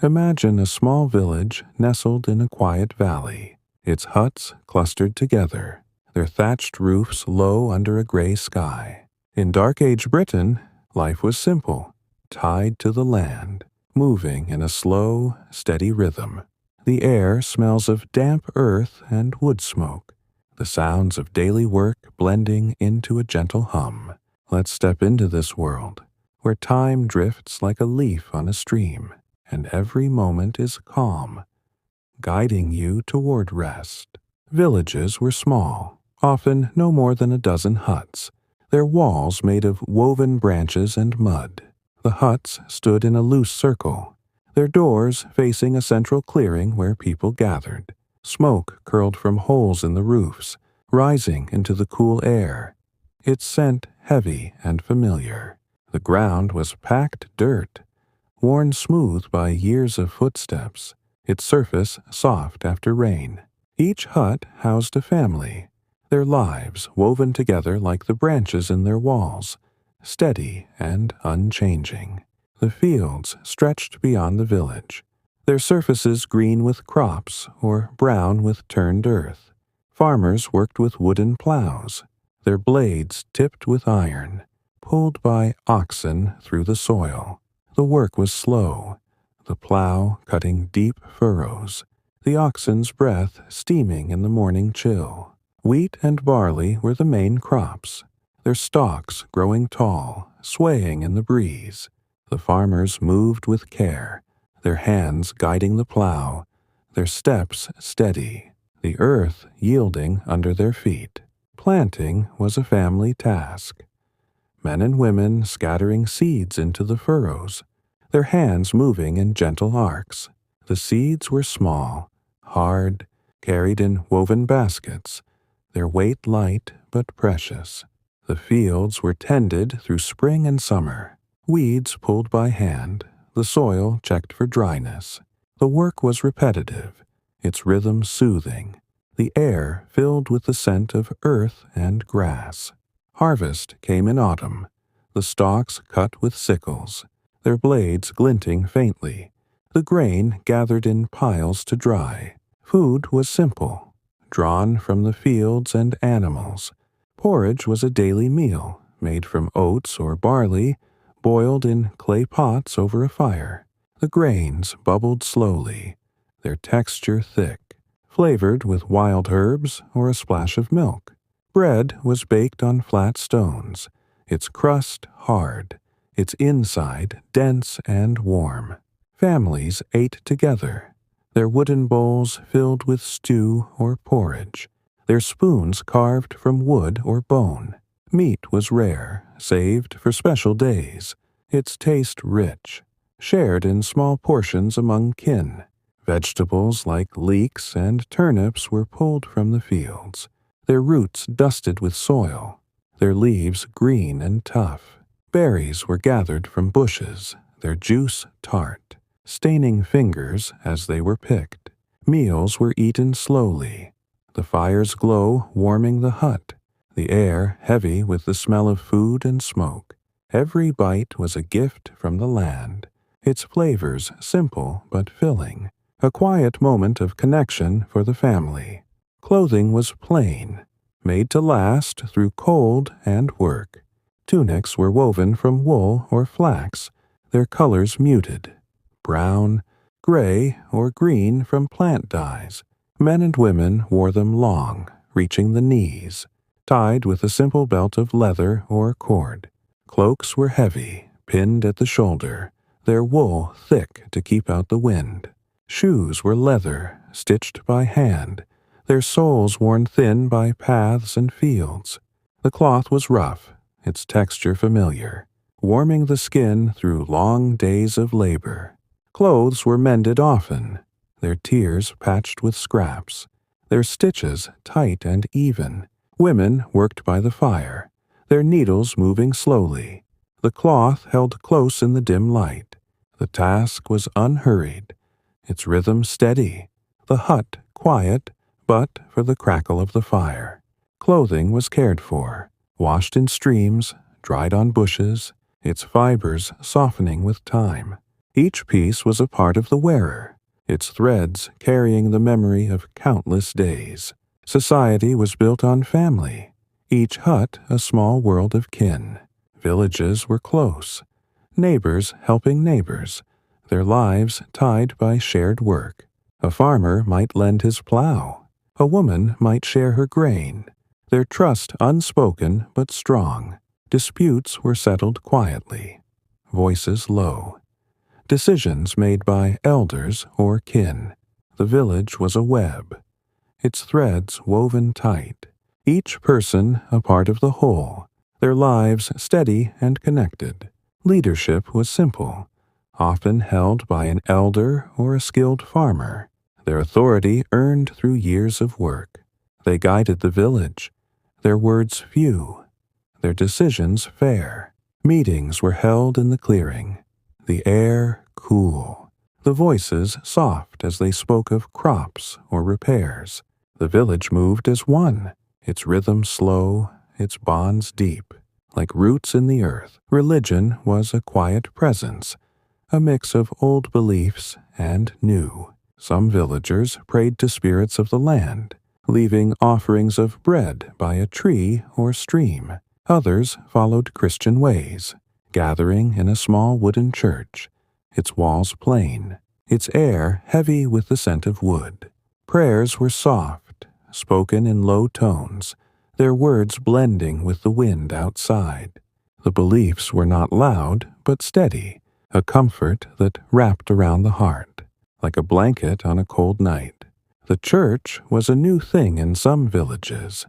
Imagine a small village nestled in a quiet valley, its huts clustered together, their thatched roofs low under a gray sky. In Dark Age Britain, life was simple, tied to the land, moving in a slow, steady rhythm. The air smells of damp earth and wood smoke, the sounds of daily work blending into a gentle hum. Let's step into this world, where time drifts like a leaf on a stream, and every moment is calm, guiding you toward rest. Villages were small, often no more than a dozen huts, their walls made of woven branches and mud. The huts stood in a loose circle, their doors facing a central clearing where people gathered. Smoke curled from holes in the roofs, rising into the cool air, its scent heavy and familiar. The ground was packed dirt, worn smooth by years of footsteps, its surface soft after rain. Each hut housed a family, their lives woven together like the branches in their walls, steady and unchanging. The fields stretched beyond the village, their surfaces green with crops or brown with turned earth. Farmers worked with wooden plows, their blades tipped with iron, pulled by oxen through the soil. The work was slow, the plow cutting deep furrows, the oxen's breath steaming in the morning chill. Wheat and barley were the main crops, their stalks growing tall, swaying in the breeze. The farmers moved with care, their hands guiding the plow, their steps steady, the earth yielding under their feet. Planting was a family task. Men and women scattering seeds into the furrows, their hands moving in gentle arcs. The seeds were small, hard, carried in woven baskets, their weight light but precious. The fields were tended through spring and summer, weeds pulled by hand, the soil checked for dryness. The work was repetitive, its rhythm soothing, the air filled with the scent of earth and grass. Harvest came in autumn, the stalks cut with sickles, their blades glinting faintly, the grain gathered in piles to dry. Food was simple, drawn from the fields and animals. Porridge was a daily meal, made from oats or barley, boiled in clay pots over a fire. The grains bubbled slowly, their texture thick, flavored with wild herbs or a splash of milk. Bread was baked on flat stones, its crust hard, its inside dense and warm. Families ate together, their wooden bowls filled with stew or porridge, their spoons carved from wood or bone. Meat was rare, saved for special days, its taste rich, shared in small portions among kin. Vegetables like leeks and turnips were pulled from the fields, their roots dusted with soil, their leaves green and tough. Berries were gathered from bushes, their juice tart, staining fingers as they were picked. Meals were eaten slowly, the fire's glow warming the hut, the air heavy with the smell of food and smoke. Every bite was a gift from the land, its flavors simple but filling, a quiet moment of connection for the family. Clothing was plain, made to last through cold and work. Tunics were woven from wool or flax, their colors muted, brown, gray, or green from plant dyes. Men and women wore them long, reaching the knees, tied with a simple belt of leather or cord. Cloaks were heavy, pinned at the shoulder, their wool thick to keep out the wind. Shoes were leather, stitched by hand, their soles worn thin by paths and fields. The cloth was rough, its texture familiar, warming the skin through long days of labor. Clothes were mended often, their tears patched with scraps, their stitches tight and even. Women worked by the fire, their needles moving slowly, the cloth held close in the dim light. The task was unhurried, its rhythm steady, the hut quiet but for the crackle of the fire. Clothing was cared for, washed in streams, dried on bushes, its fibers softening with time. Each piece was a part of the wearer, its threads carrying the memory of countless days. Society was built on family, each hut a small world of kin. Villages were close, neighbors helping neighbors, their lives tied by shared work. A farmer might lend his plow, a woman might share her grain, their trust unspoken but strong. Disputes were settled quietly, voices low. Decisions made by elders or kin. The village was a web, its threads woven tight, each person a part of the whole, their lives steady and connected. Leadership was simple, often held by an elder or a skilled farmer, their authority earned through years of work. They guided the village, their words few, their decisions fair. Meetings were held in the clearing, the air cool, the voices soft as they spoke of crops or repairs. The village moved as one, its rhythm slow, its bonds deep. Like roots in the earth, religion was a quiet presence, a mix of old beliefs and new. Some villagers prayed to spirits of the land, leaving offerings of bread by a tree or stream. Others followed Christian ways, gathering in a small wooden church, its walls plain, its air heavy with the scent of wood. Prayers were soft, spoken in low tones, their words blending with the wind outside. The beliefs were not loud, but steady, a comfort that wrapped around the heart, like a blanket on a cold night. The church was a new thing in some villages,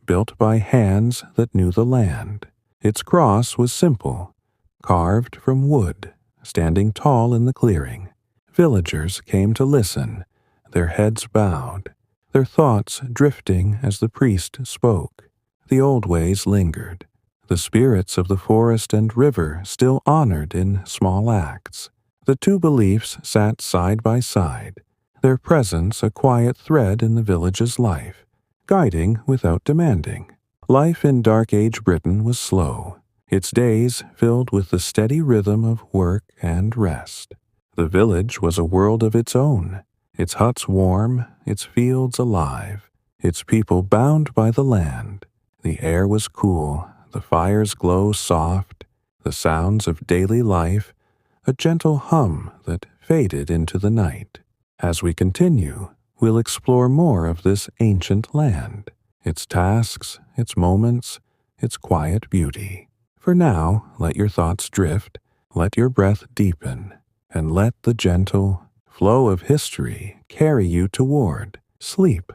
built by hands that knew the land. Its cross was simple, carved from wood, standing tall in the clearing. Villagers came to listen, their heads bowed, their thoughts drifting as the priest spoke. The old ways lingered, the spirits of the forest and river still honored in small acts. The two beliefs sat side by side, their presence a quiet thread in the village's life, guiding without demanding. Life in Dark Age Britain was slow, its days filled with the steady rhythm of work and rest. The village was a world of its own, its huts warm, its fields alive, its people bound by the land. The air was cool, the fire's glow soft, the sounds of daily life, a gentle hum that faded into the night. As we continue, we'll explore more of this ancient land, its tasks, its moments, its quiet beauty. For now, let your thoughts drift, let your breath deepen, and let the gentle flow of history carry you toward sleep.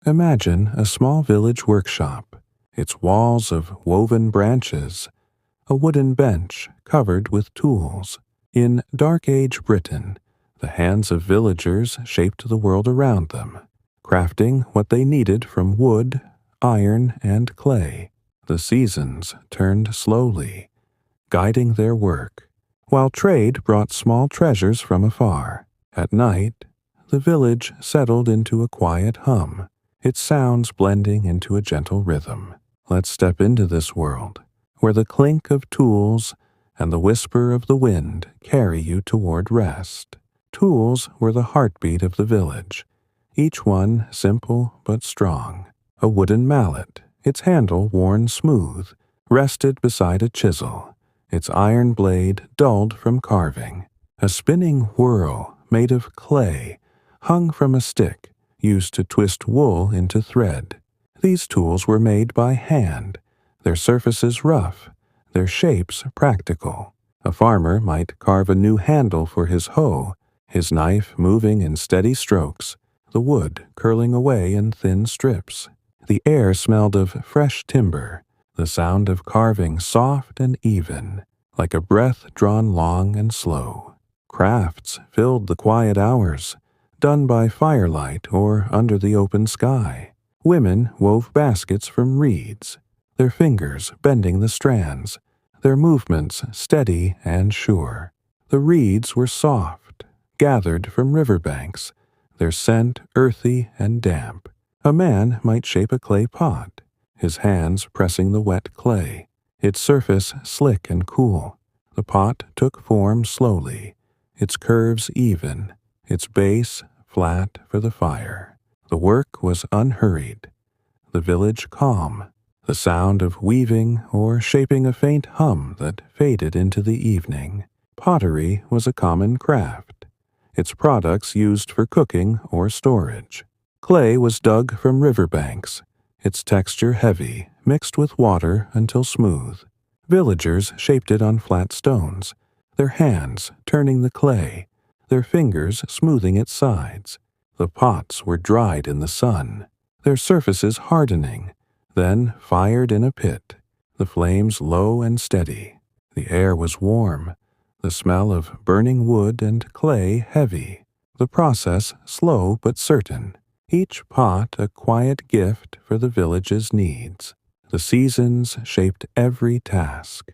Imagine a small village workshop, its walls of woven branches, a wooden bench covered with tools. In Dark Age Britain, the hands of villagers shaped the world around them, crafting what they needed from wood, iron, and clay. The seasons turned slowly, guiding their work, while trade brought small treasures from afar. At night, the village settled into a quiet hum, its sounds blending into a gentle rhythm. Let's step into this world, where the clink of tools and the whisper of the wind carry you toward rest. Tools were the heartbeat of the village, each one simple but strong. A wooden mallet, its handle worn smooth, rested beside a chisel, its iron blade dulled from carving. A spinning whirl made of clay hung from a stick used to twist wool into thread. These tools were made by hand, their surfaces rough, their shapes practical. A farmer might carve a new handle for his hoe, his knife moving in steady strokes, the wood curling away in thin strips. The air smelled of fresh timber, the sound of carving soft and even, like a breath drawn long and slow. Crafts filled the quiet hours, done by firelight or under the open sky. Women wove baskets from reeds, their fingers bending the strands, their movements steady and sure. The reeds were soft, gathered from riverbanks, their scent earthy and damp. A man might shape a clay pot, his hands pressing the wet clay, its surface slick and cool. The pot took form slowly, its curves even, its base flat for the fire. The work was unhurried, the village calm, the sound of weaving or shaping a faint hum that faded into the evening. Pottery was a common craft, its products used for cooking or storage. Clay was dug from riverbanks, its texture heavy, mixed with water until smooth. Villagers shaped it on flat stones, their hands turning the clay, their fingers smoothing its sides. The pots were dried in the sun, their surfaces hardening, then fired in a pit, the flames low and steady. The air was warm, the smell of burning wood and clay heavy, the process slow but certain, each pot a quiet gift for the village's needs. The seasons shaped every task,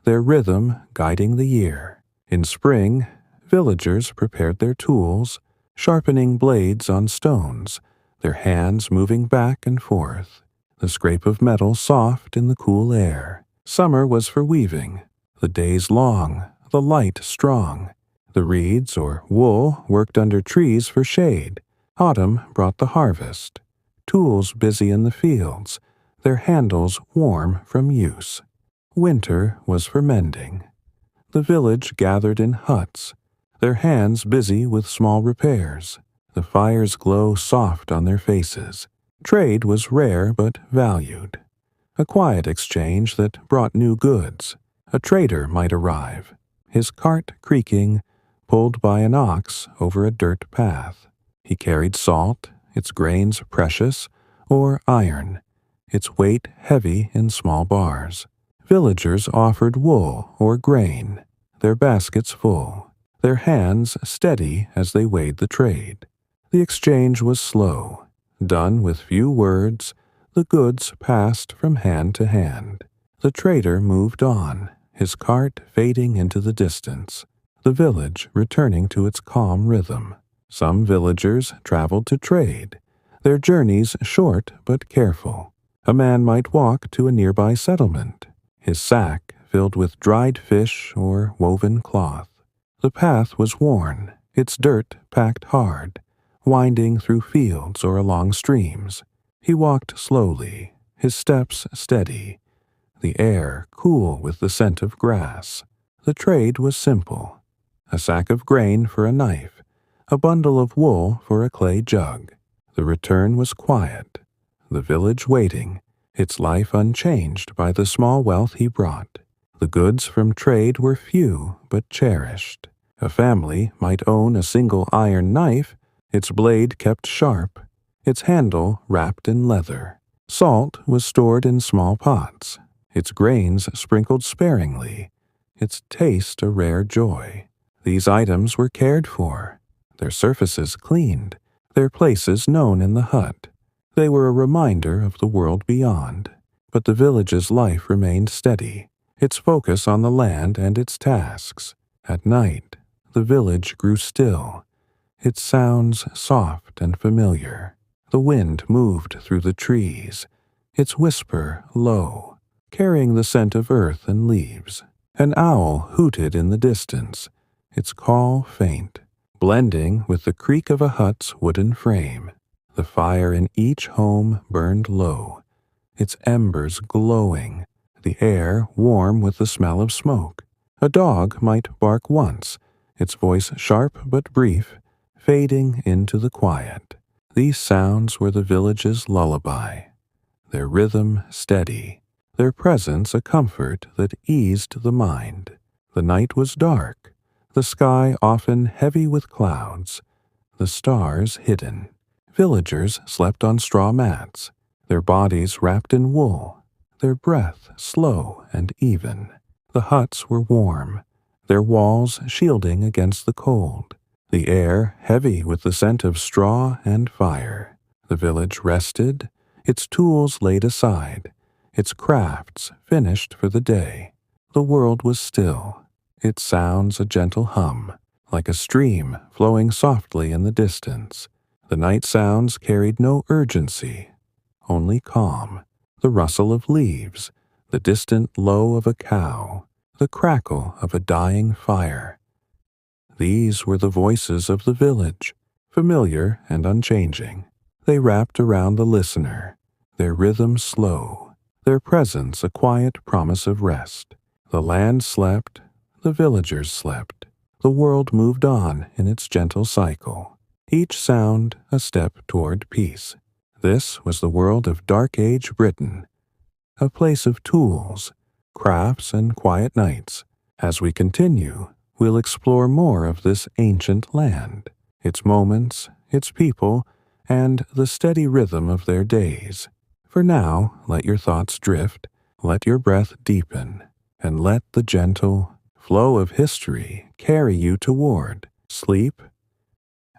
their rhythm guiding the year. In spring, villagers prepared their tools, sharpening blades on stones, their hands moving back and forth, the scrape of metal soft in the cool air. Summer was for weaving, the days long, the light strong. The reeds or wool worked under trees for shade. Autumn brought the harvest, tools busy in the fields, their handles warm from use. Winter was for mending. The village gathered in huts, their hands busy with small repairs. The fire's glow soft on their faces. Trade was rare but valued. A quiet exchange that brought new goods. A trader might arrive, his cart creaking, pulled by an ox over a dirt path. He carried salt, its grains precious, or iron, its weight heavy in small bars. Villagers offered wool or grain, their baskets full, their hands steady as they weighed the trade. The exchange was slow, done with few words. The goods passed from hand to hand. The trader moved on, his cart fading into the distance, the village returning to its calm rhythm. Some villagers traveled to trade, their journeys short but careful. A man might walk to a nearby settlement, his sack filled with dried fish or woven cloth. The path was worn, its dirt packed hard, winding through fields or along streams. He walked slowly, his steps steady, the air cool with the scent of grass. The trade was simple: a sack of grain for a knife, a bundle of wool for a clay jug. The return was quiet, the village waiting, its life unchanged by the small wealth he brought. The goods from trade were few but cherished. A family might own a single iron knife, its blade kept sharp, its handle wrapped in leather. Salt was stored in small pots, its grains sprinkled sparingly, its taste a rare joy. These items were cared for, their surfaces cleaned, their places known in the hut. They were a reminder of the world beyond. But the village's life remained steady, its focus on the land and its tasks. At night, the village grew still, its sounds soft and familiar. The wind moved through the trees, its whisper low, carrying the scent of earth and leaves. An owl hooted in the distance, its call faint, blending with the creak of a hut's wooden frame. The fire in each home burned low, its embers glowing, the air warm with the smell of smoke. A dog might bark once, its voice sharp but brief, fading into the quiet. These sounds were the village's lullaby, their rhythm steady, their presence a comfort that eased the mind. The night was dark, the sky often heavy with clouds, the stars hidden. Villagers slept on straw mats, their bodies wrapped in wool, their breath slow and even. The huts were warm, their walls shielding against the cold, the air heavy with the scent of straw and fire. The village rested, its tools laid aside, its crafts finished for the day. The world was still, its sounds a gentle hum, like a stream flowing softly in the distance. The night sounds carried no urgency, only calm. The rustle of leaves, the distant low of a cow, the crackle of a dying fire. These were the voices of the village, familiar and unchanging. They wrapped around the listener, their rhythm slow, their presence a quiet promise of rest. The land slept, the villagers slept. The world moved on in its gentle cycle, each sound a step toward peace. This was the world of Dark Age Britain, a place of tools, crafts, and quiet nights. As we continue, we'll explore more of this ancient land, its moments, its people, and the steady rhythm of their days. For now, let your thoughts drift, let your breath deepen, and let the gentle flow of history carry you toward sleep.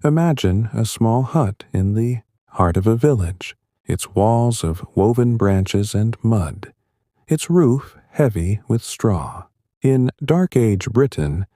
Imagine a small hut in the heart of a village, its walls of woven branches and mud, its roof heavy with straw. In Dark Age Britain,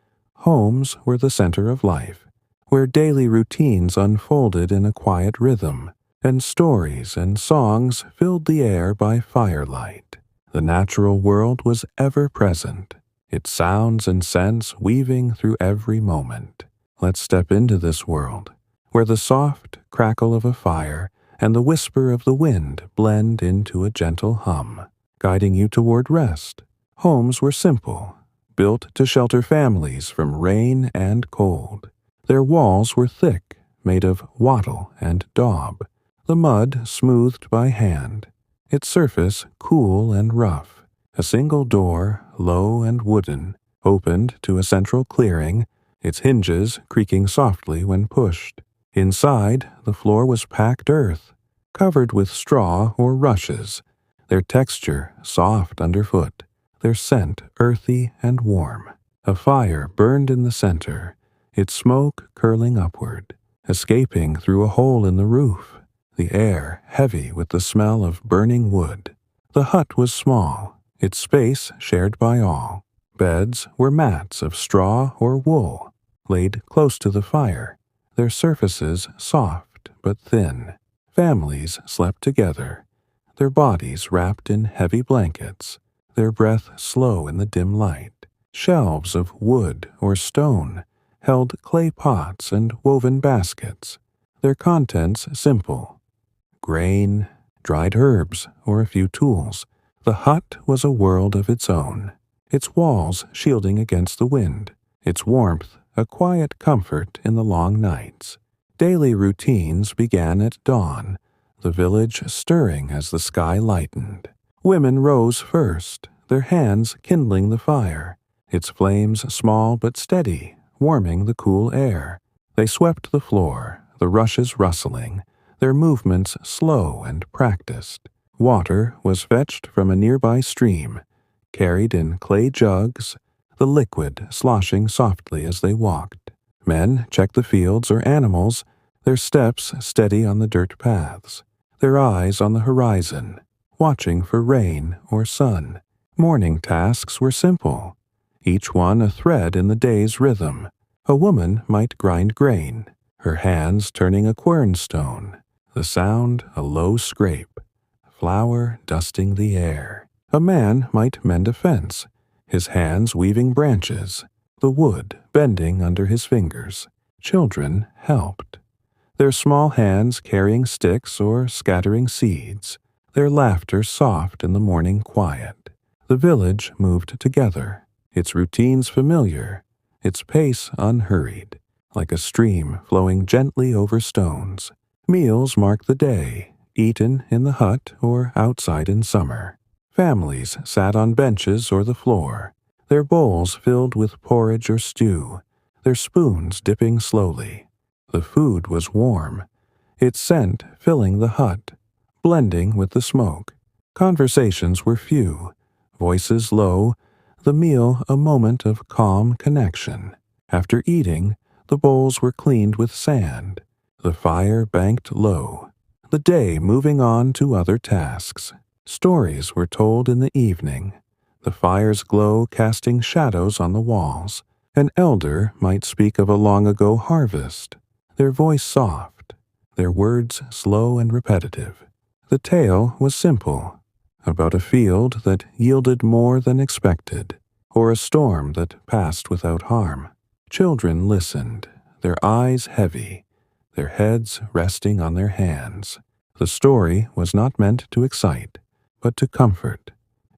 homes were the center of life, where daily routines unfolded in a quiet rhythm, and stories and songs filled the air by firelight. The natural world was ever present, its sounds and scents weaving through every moment. Let's step into this world, where the soft crackle of a fire and the whisper of the wind blend into a gentle hum, guiding you toward rest. Homes were simple, built to shelter families from rain and cold. Their walls were thick, made of wattle and daub, the mud smoothed by hand, its surface cool and rough. A single door, low and wooden, opened to a central clearing, its hinges creaking softly when pushed. Inside, the floor was packed earth, covered with straw or rushes, their texture soft underfoot, their scent earthy and warm. A fire burned in the center, its smoke curling upward, escaping through a hole in the roof, the air heavy with the smell of burning wood. The hut was small, its space shared by all. Beds were mats of straw or wool, laid close to the fire, their surfaces soft but thin. Families slept together, their bodies wrapped in heavy blankets, their breath slow in the dim light. Shelves of wood or stone held clay pots and woven baskets, their contents simple: grain, dried herbs, or a few tools. The hut was a world of its own, its walls shielding against the wind, its warmth a quiet comfort in the long nights. Daily routines began at dawn, the village stirring as the sky lightened. Women rose first, their hands kindling the fire, its flames small but steady, warming the cool air. They swept the floor, the rushes rustling, their movements slow and practiced. Water was fetched from a nearby stream, carried in clay jugs, the liquid sloshing softly as they walked. Men checked the fields or animals, their steps steady on the dirt paths, their eyes on the horizon, watching for rain or sun. Morning tasks were simple, each one a thread in the day's rhythm. A woman might grind grain, her hands turning a quernstone, the sound a low scrape, flour dusting the air. A man might mend a fence, his hands weaving branches, the wood bending under his fingers. Children helped, their small hands carrying sticks or scattering seeds, their laughter soft in the morning quiet. The village moved together, its routines familiar, its pace unhurried, like a stream flowing gently over stones. Meals marked the day, eaten in the hut or outside in summer. Families sat on benches or the floor, their bowls filled with porridge or stew, their spoons dipping slowly. The food was warm, its scent filling the hut, blending with the smoke. Conversations were few, voices low, the meal a moment of calm connection. After eating, the bowls were cleaned with sand, the fire banked low, the day moving on to other tasks. Stories were told in the evening, the fire's glow casting shadows on the walls. An elder might speak of a long-ago harvest, their voice soft, their words slow and repetitive. The tale was simple, about a field that yielded more than expected, or a storm that passed without harm. Children listened, their eyes heavy, their heads resting on their hands. The story was not meant to excite, but to comfort,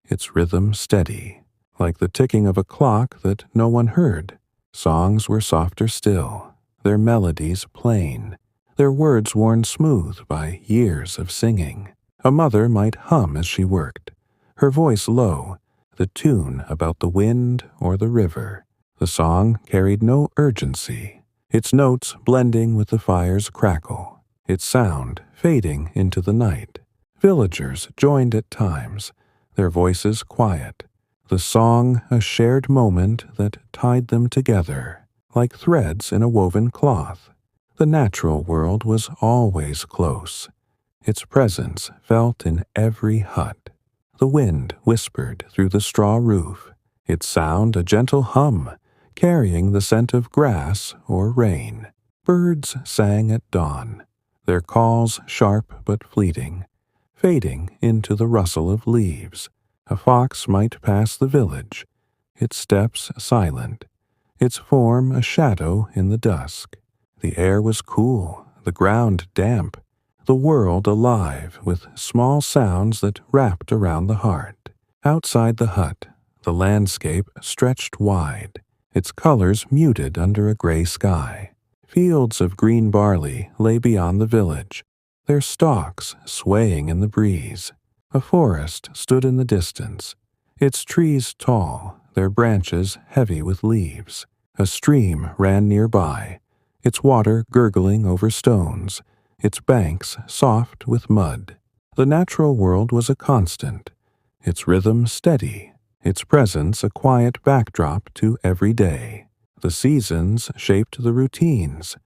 its rhythm steady, like the ticking of a clock that no one heard. Songs were softer still, their melodies plain, their words worn smooth by years of singing. A mother might hum as she worked, her voice low, the tune about the wind or the river. The song carried no urgency, its notes blending with the fire's crackle, its sound fading into the night. Villagers joined at times, their voices quiet, the song a shared moment that tied them together, like threads in a woven cloth. The natural world was always close, its presence felt in every hut. The wind whispered through the straw roof, its sound a gentle hum, carrying the scent of grass or rain. Birds sang at dawn, their calls sharp but fleeting, fading into the rustle of leaves. A fox might pass the village, its steps silent, its form a shadow in the dusk. The air was cool, the ground damp, the world alive with small sounds that wrapped around the heart. Outside the hut, the landscape stretched wide, its colors muted under a gray sky. Fields of green barley lay beyond the village, their stalks swaying in the breeze. A forest stood in the distance, its trees tall, their branches heavy with leaves. A stream ran nearby, its water gurgling over stones, its banks soft with mud. The natural world was a constant, its rhythm steady, its presence a quiet backdrop to every day. The seasons shaped the routines,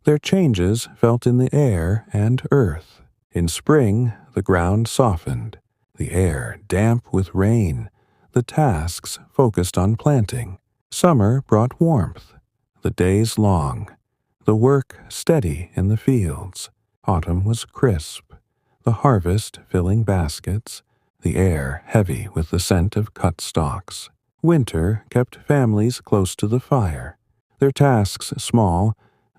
their changes felt in the air and earth. In spring, the ground softened, the air damp with rain, the tasks focused on planting. Summer brought warmth, the days long, the work steady in the fields. Autumn was crisp, the harvest filling baskets, the air heavy with the scent of cut stalks. Winter kept families close to the fire, their tasks small,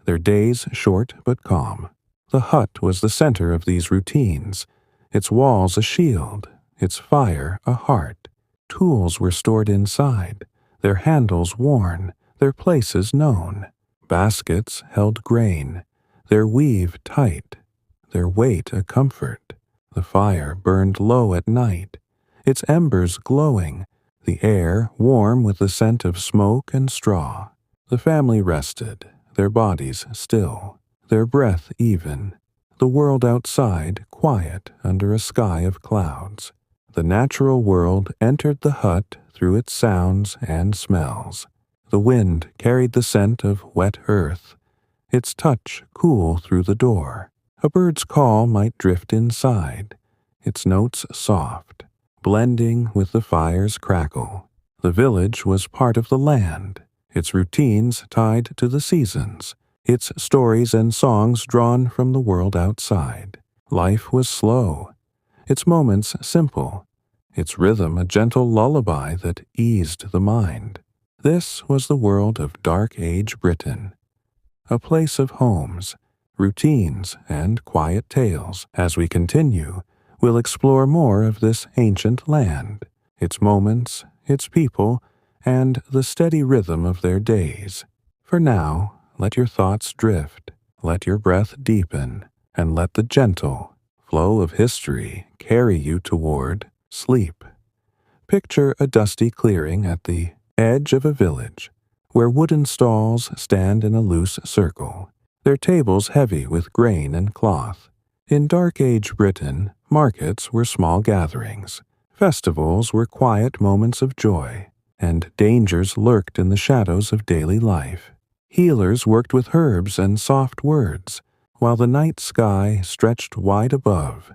their days short but calm. The hut was the center of these routines, its walls a shield, its fire a heart. Tools were stored inside, their handles worn, their places known. Baskets held grain, their weave tight, their weight a comfort. The fire burned low at night, its embers glowing, the air warm with the scent of smoke and straw. The family rested, their bodies still, their breath even, the world outside quiet under a sky of clouds. The natural world entered the hut through its sounds and smells. The wind carried the scent of wet earth, its touch cool through the door. A bird's call might drift inside, its notes soft, blending with the fire's crackle. The village was part of the land, its routines tied to the seasons, its stories and songs drawn from the world outside. Life was slow, its moments simple, its rhythm a gentle lullaby that eased the mind. This was the world of Dark Age Britain, a place of homes, routines, and quiet tales. As we continue, we'll explore more of this ancient land, its moments, its people, and the steady rhythm of their days. For now, let your thoughts drift, let your breath deepen, and let the gentle flow of history carry you toward sleep. Picture a dusty clearing at the edge of a village, where wooden stalls stand in a loose circle, their tables heavy with grain and cloth. In Dark Age Britain, markets were small gatherings, festivals were quiet moments of joy, and dangers lurked in the shadows of daily life. Healers worked with herbs and soft words, while the night sky stretched wide above,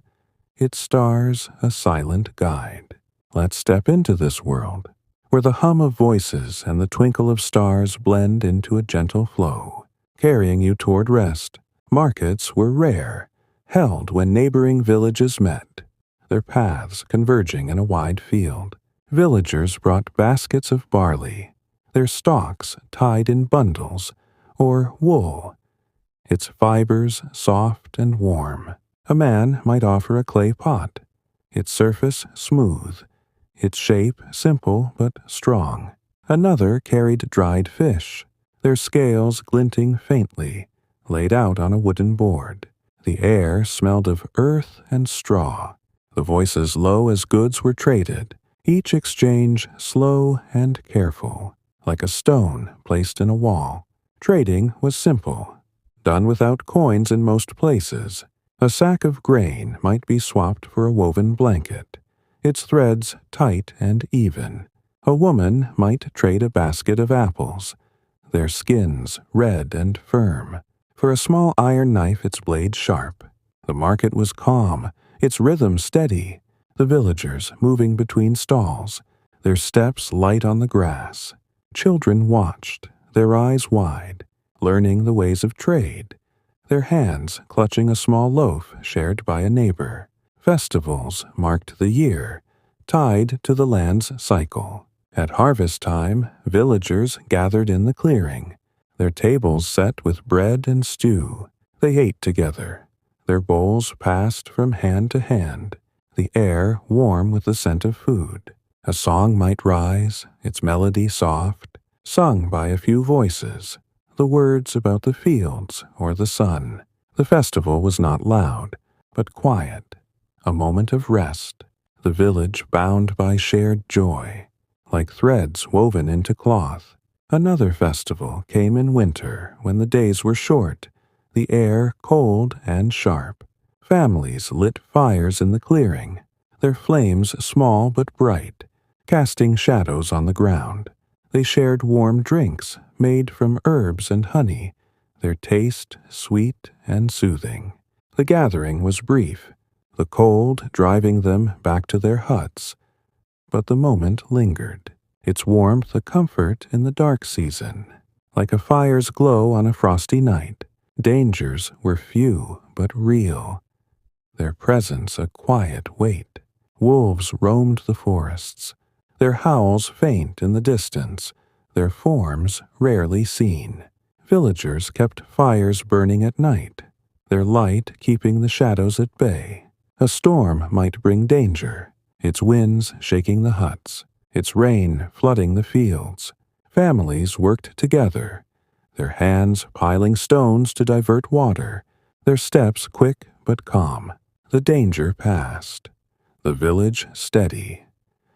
its stars a silent guide. Let's step into this world, where the hum of voices and the twinkle of stars blend into a gentle flow, carrying you toward rest. Markets were rare, held when neighboring villages met, their paths converging in a wide field. Villagers brought baskets of barley, their stalks tied in bundles, or wool, its fibers soft and warm. A man might offer a clay pot, its surface smooth, its shape simple but strong. Another carried dried fish, their scales glinting faintly, laid out on a wooden board. The air smelled of earth and straw. The voices low as goods were traded, each exchange slow and careful, like a stone placed in a wall. Trading was simple, done without coins in most places. A sack of grain might be swapped for a woven blanket, its threads tight and even. A woman might trade a basket of apples, their skins red and firm, for a small iron knife, its blade sharp. The market was calm, its rhythm steady, the villagers moving between stalls, their steps light on the grass. Children watched, their eyes wide, learning the ways of trade, their hands clutching a small loaf shared by a neighbor. Festivals marked the year, tied to the land's cycle. At harvest time, villagers gathered in the clearing, their tables set with bread and stew. They ate together, their bowls passed from hand to hand, the air warm with the scent of food. A song might rise, its melody soft, sung by a few voices, the words about the fields or the sun. The festival was not loud, but quiet, a moment of rest, the village bound by shared joy, like threads woven into cloth. Another festival came in winter when the days were short, the air cold and sharp. Families lit fires in the clearing, their flames small but bright, casting shadows on the ground. They shared warm drinks made from herbs and honey, their taste sweet and soothing. The gathering was brief, the cold driving them back to their huts, but the moment lingered, its warmth a comfort in the dark season. Like a fire's glow on a frosty night, dangers were few but real, their presence a quiet weight. Wolves roamed the forests, their howls faint in the distance, their forms rarely seen. Villagers kept fires burning at night, their light keeping the shadows at bay. A storm might bring danger, its winds shaking the huts, its rain flooding the fields. Families worked together, their hands piling stones to divert water, their steps quick but calm. The danger passed, the village steady,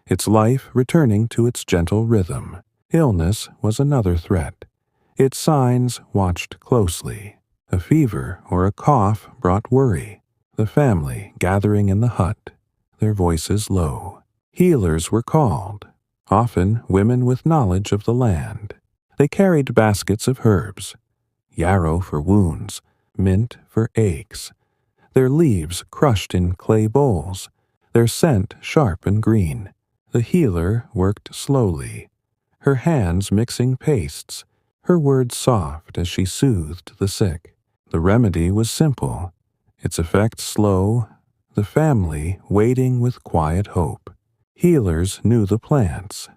its life returning to its gentle rhythm. Illness was another threat, its signs watched closely. A fever or a cough brought worry, the family gathering in the hut, their voices low. Healers were called, often women with knowledge of the land. They carried baskets of herbs, yarrow for wounds, mint for aches, their leaves crushed in clay bowls, their scent sharp and green. The healer worked slowly, her hands mixing pastes, her words soft as she soothed the sick. The remedy was simple, its effect slow, the family waiting with quiet hope. Healers knew the plants,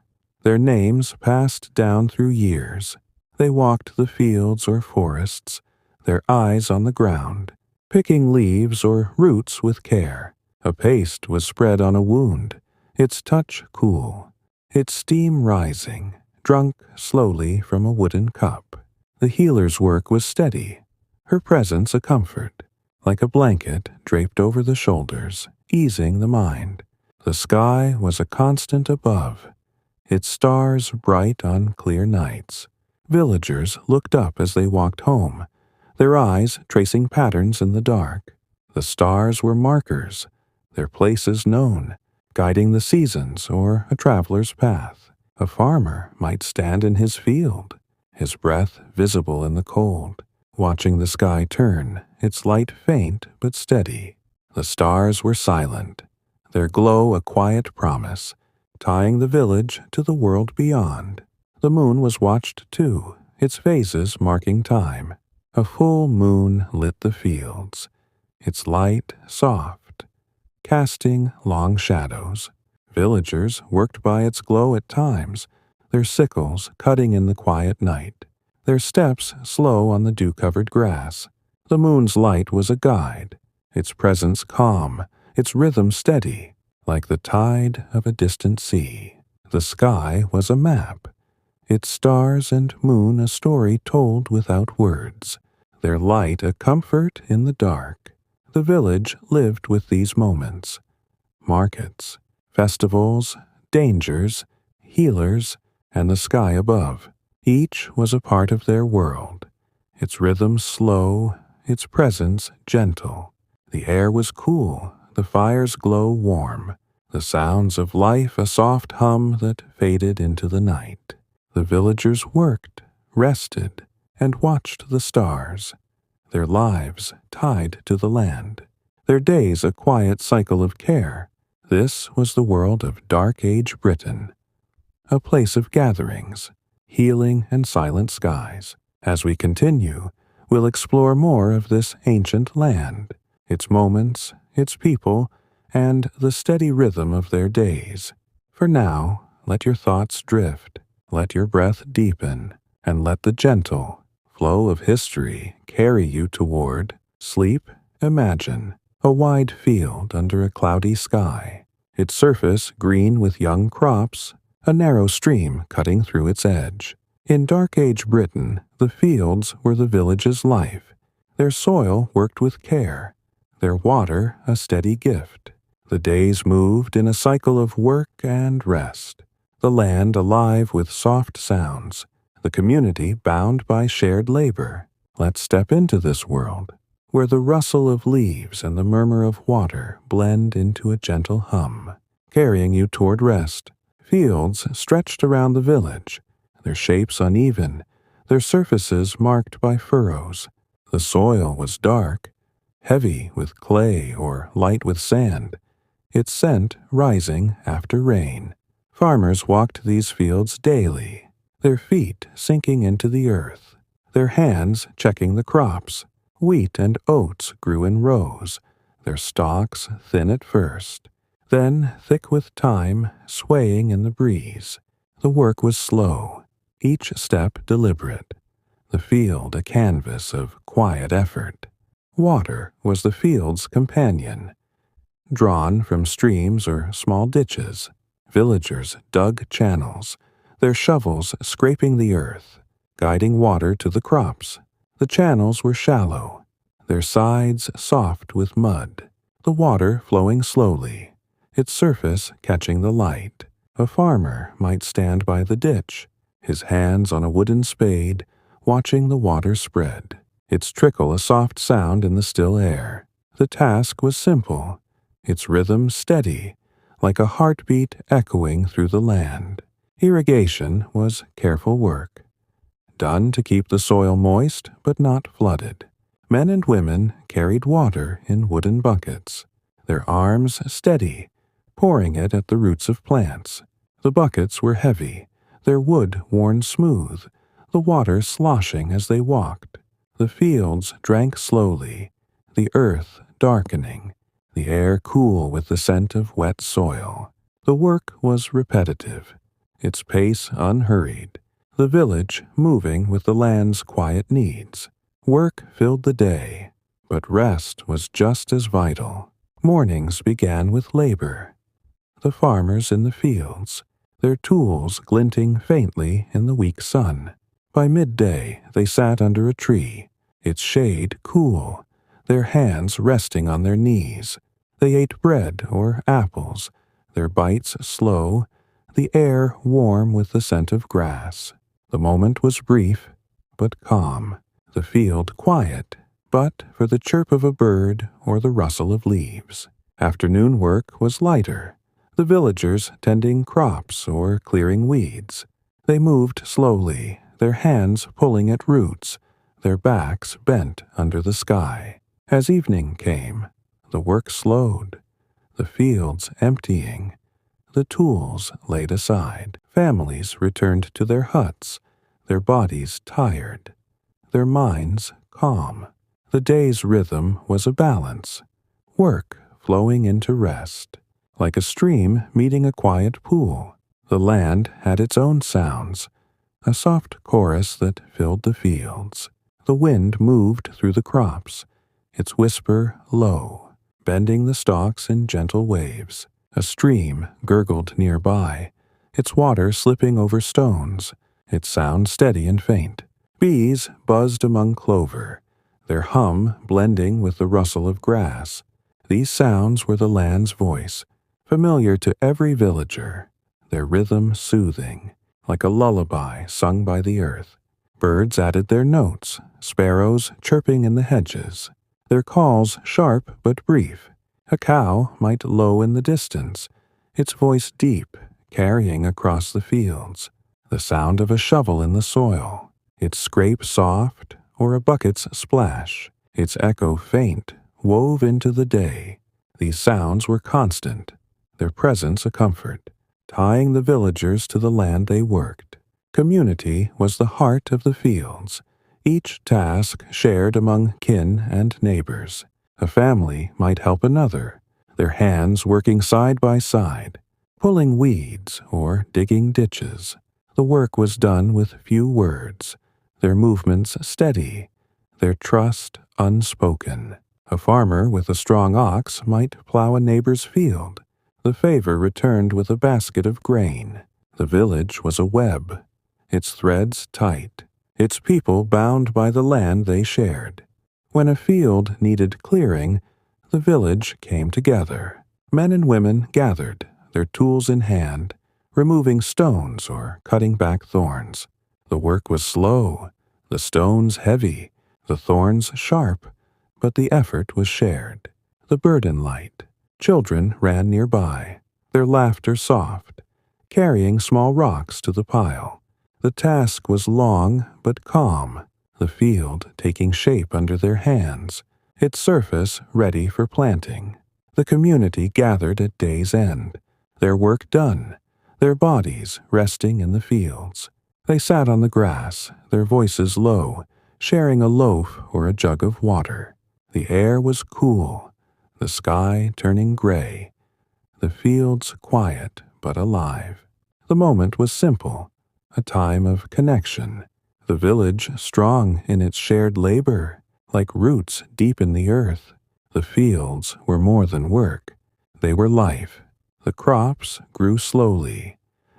their names passed down through years. They walked the fields or forests, their eyes on the ground, picking leaves or roots with care. A paste was spread on a wound, its touch cool, its steam rising, drunk slowly from a wooden cup. The healer's work was steady, her presence a comfort, like a blanket draped over the shoulders, easing the mind. The sky was a constant above, its stars bright on clear nights. Villagers looked up as they walked home, their eyes tracing patterns in the dark. The stars were markers, their places known, guiding the seasons or a traveler's path. A farmer might stand in his field, his breath visible in the cold, watching the sky turn, its light faint but steady. The stars were silent, their glow a quiet promise, tying the village to the world beyond. The moon was watched too, its phases marking time. A full moon lit the fields, its light soft, casting long shadows. Villagers worked by its glow at times, their sickles cutting in the quiet night, their steps slow on the dew-covered grass. The moon's light was a guide, its presence calm, its rhythm steady, like the tide of a distant sea. The sky was a map, its stars and moon a story told without words, their light a comfort in the dark. The village lived with these moments. Markets, festivals, dangers, healers, and the sky above. Each was a part of their world, its rhythm slow, its presence gentle. The air was cool, the fire's glow warm, the sounds of life a soft hum that faded into the night. The villagers worked, rested, and watched the stars, their lives tied to the land, their days a quiet cycle of care. This was the world of Dark Age Britain, a place of gatherings, healing, and silent skies. As we continue, we'll explore more of this ancient land, its moments, its people, and the steady rhythm of their days. For now, let your thoughts drift, let your breath deepen, and let the gentle flow of history carry you toward sleep. Imagine a wide field under a cloudy sky, its surface green with young crops, a narrow stream cutting through its edge. In Dark Age Britain, the fields were the village's life, their soil worked with care, their water a steady gift. The days moved in a cycle of work and rest, the land alive with soft sounds, the community bound by shared labor. Let's step into this world, where the rustle of leaves and the murmur of water blend into a gentle hum, carrying you toward rest. Fields stretched around the village, their shapes uneven, their surfaces marked by furrows. The soil was dark, heavy with clay or light with sand, its scent rising after rain. Farmers walked these fields daily, their feet sinking into the earth, their hands checking the crops. Wheat and oats grew in rows, their stalks thin at first, then thick with time, swaying in the breeze. The work was slow, each step deliberate, the field a canvas of quiet effort. Water was the field's companion. Drawn from streams or small ditches, villagers dug channels, their shovels scraping the earth, guiding water to the crops. The channels were shallow, their sides soft with mud, the water flowing slowly, its surface catching the light. A farmer might stand by the ditch, his hands on a wooden spade, watching the water spread, its trickle a soft sound in the still air. The task was simple, its rhythm steady, like a heartbeat echoing through the land. Irrigation was careful work, done to keep the soil moist but not flooded. Men and women carried water in wooden buckets, their arms steady, pouring it at the roots of plants. The buckets were heavy, their wood worn smooth, the water sloshing as they walked. The fields drank slowly, the earth darkening, the air cool with the scent of wet soil. The work was repetitive, its pace unhurried, the village moving with the land's quiet needs. Work filled the day, but rest was just as vital. Mornings began with labor. The farmers in the fields, their tools glinting faintly in the weak sun. By midday they sat under a tree, its shade cool, their hands resting on their knees. They ate bread or apples, their bites slow, the air warm with the scent of grass. The moment was brief, but calm, the field quiet, but for the chirp of a bird or the rustle of leaves. Afternoon work was lighter, the villagers tending crops or clearing weeds. They moved slowly, their hands pulling at roots, their backs bent under the sky. As evening came, the work slowed, the fields emptying, the tools laid aside. Families returned to their huts, their bodies tired, their minds calm. The day's rhythm was a balance, work flowing into rest, like a stream meeting a quiet pool. The land had its own sounds, a soft chorus that filled the fields. The wind moved through the crops, its whisper low, bending the stalks in gentle waves. A stream gurgled nearby, its water slipping over stones, its sound steady and faint. Bees buzzed among clover, their hum blending with the rustle of grass. These sounds were the land's voice, familiar to every villager, their rhythm soothing, like a lullaby sung by the earth. Birds added their notes, sparrows chirping in the hedges, their calls sharp but brief. A cow might low in the distance, its voice deep, carrying across the fields. The sound of a shovel in the soil, its scrape soft, or a bucket's splash, its echo faint, wove into the day. These sounds were constant, their presence a comfort, tying the villagers to the land they worked. Community was the heart of the fields, each task shared among kin and neighbors. A family might help another, their hands working side by side, pulling weeds or digging ditches. The work was done with few words, their movements steady, their trust unspoken. A farmer with a strong ox might plow a neighbor's field. The favor returned with a basket of grain. The village was a web, its threads tight, its people bound by the land they shared. When a field needed clearing, the village came together. Men and women gathered, their tools in hand, removing stones or cutting back thorns. The work was slow, the stones heavy, the thorns sharp, but the effort was shared. The burden light. Children ran nearby, their laughter soft, carrying small rocks to the pile. The task was long but calm, the field taking shape under their hands, its surface ready for planting. The community gathered at day's end, their work done, their bodies resting in the fields. They sat on the grass, their voices low, sharing a loaf or a jug of water. The air was cool, the sky turning gray, the fields quiet but alive. The moment was simple, a time of connection. The village strong in its shared labor, like roots deep in the earth. The fields were more than work. They were life. The crops grew slowly,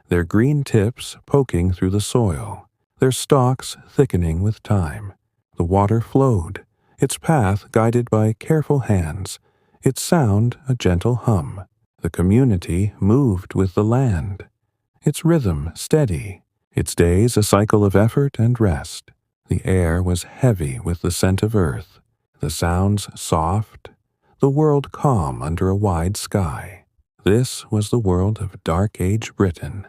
their green tips poking through the soil, their stalks thickening with time. The water flowed, its path guided by careful hands, its sound a gentle hum. The community moved with the land, its rhythm steady, its days a cycle of effort and rest. The air was heavy with the scent of earth, the sounds soft, the world calm under a wide sky. This was the world of Dark Age Britain,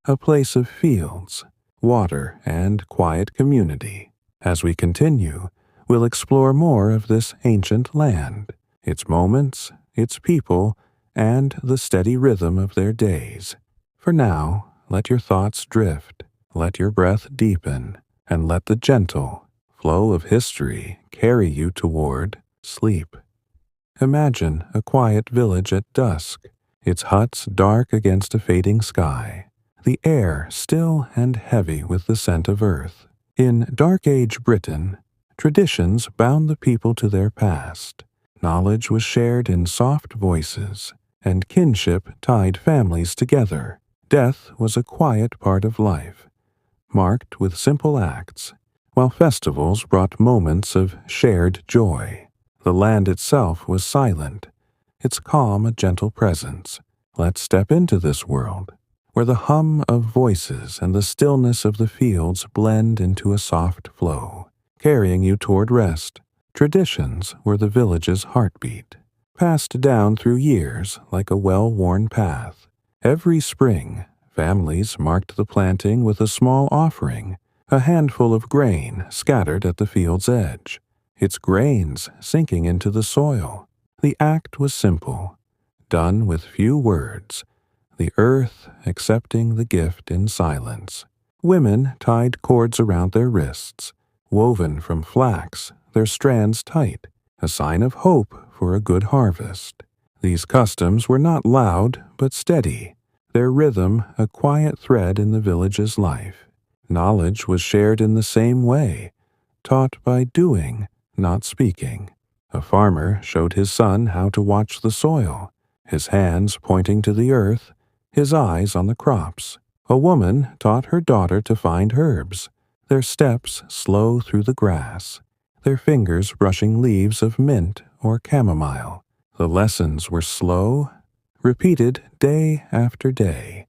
a place of fields, water, and quiet community. As we continue, we'll explore more of this ancient land, its moments, its people, and the steady rhythm of their days. For now, let your thoughts drift, let your breath deepen, and let the gentle flow of history carry you toward sleep. Imagine a quiet village at dusk, its huts dark against a fading sky, the air still and heavy with the scent of earth. In Dark Age Britain, traditions bound the people to their past. Knowledge was shared in soft voices, and kinship tied families together. Death was a quiet part of life, marked with simple acts, while festivals brought moments of shared joy. The land itself was silent, its calm a gentle presence. Let's step into this world, where the hum of voices and the stillness of the fields blend into a soft flow, carrying you toward rest. Traditions were the village's heartbeat, passed down through years like a well-worn path. Every spring, families marked the planting with a small offering, a handful of grain scattered at the field's edge, its grains sinking into the soil. The act was simple, done with few words, the earth accepting the gift in silence. Women tied cords around their wrists, woven from flax, their strands tight, a sign of hope for a good harvest. These customs were not loud but steady, their rhythm a quiet thread in the village's life. Knowledge was shared in the same way, taught by doing, not speaking. A farmer showed his son how to watch the soil, his hands pointing to the earth, his eyes on the crops. A woman taught her daughter to find herbs, their steps slow through the grass, their fingers brushing leaves of mint or chamomile. The lessons were slow, repeated day after day.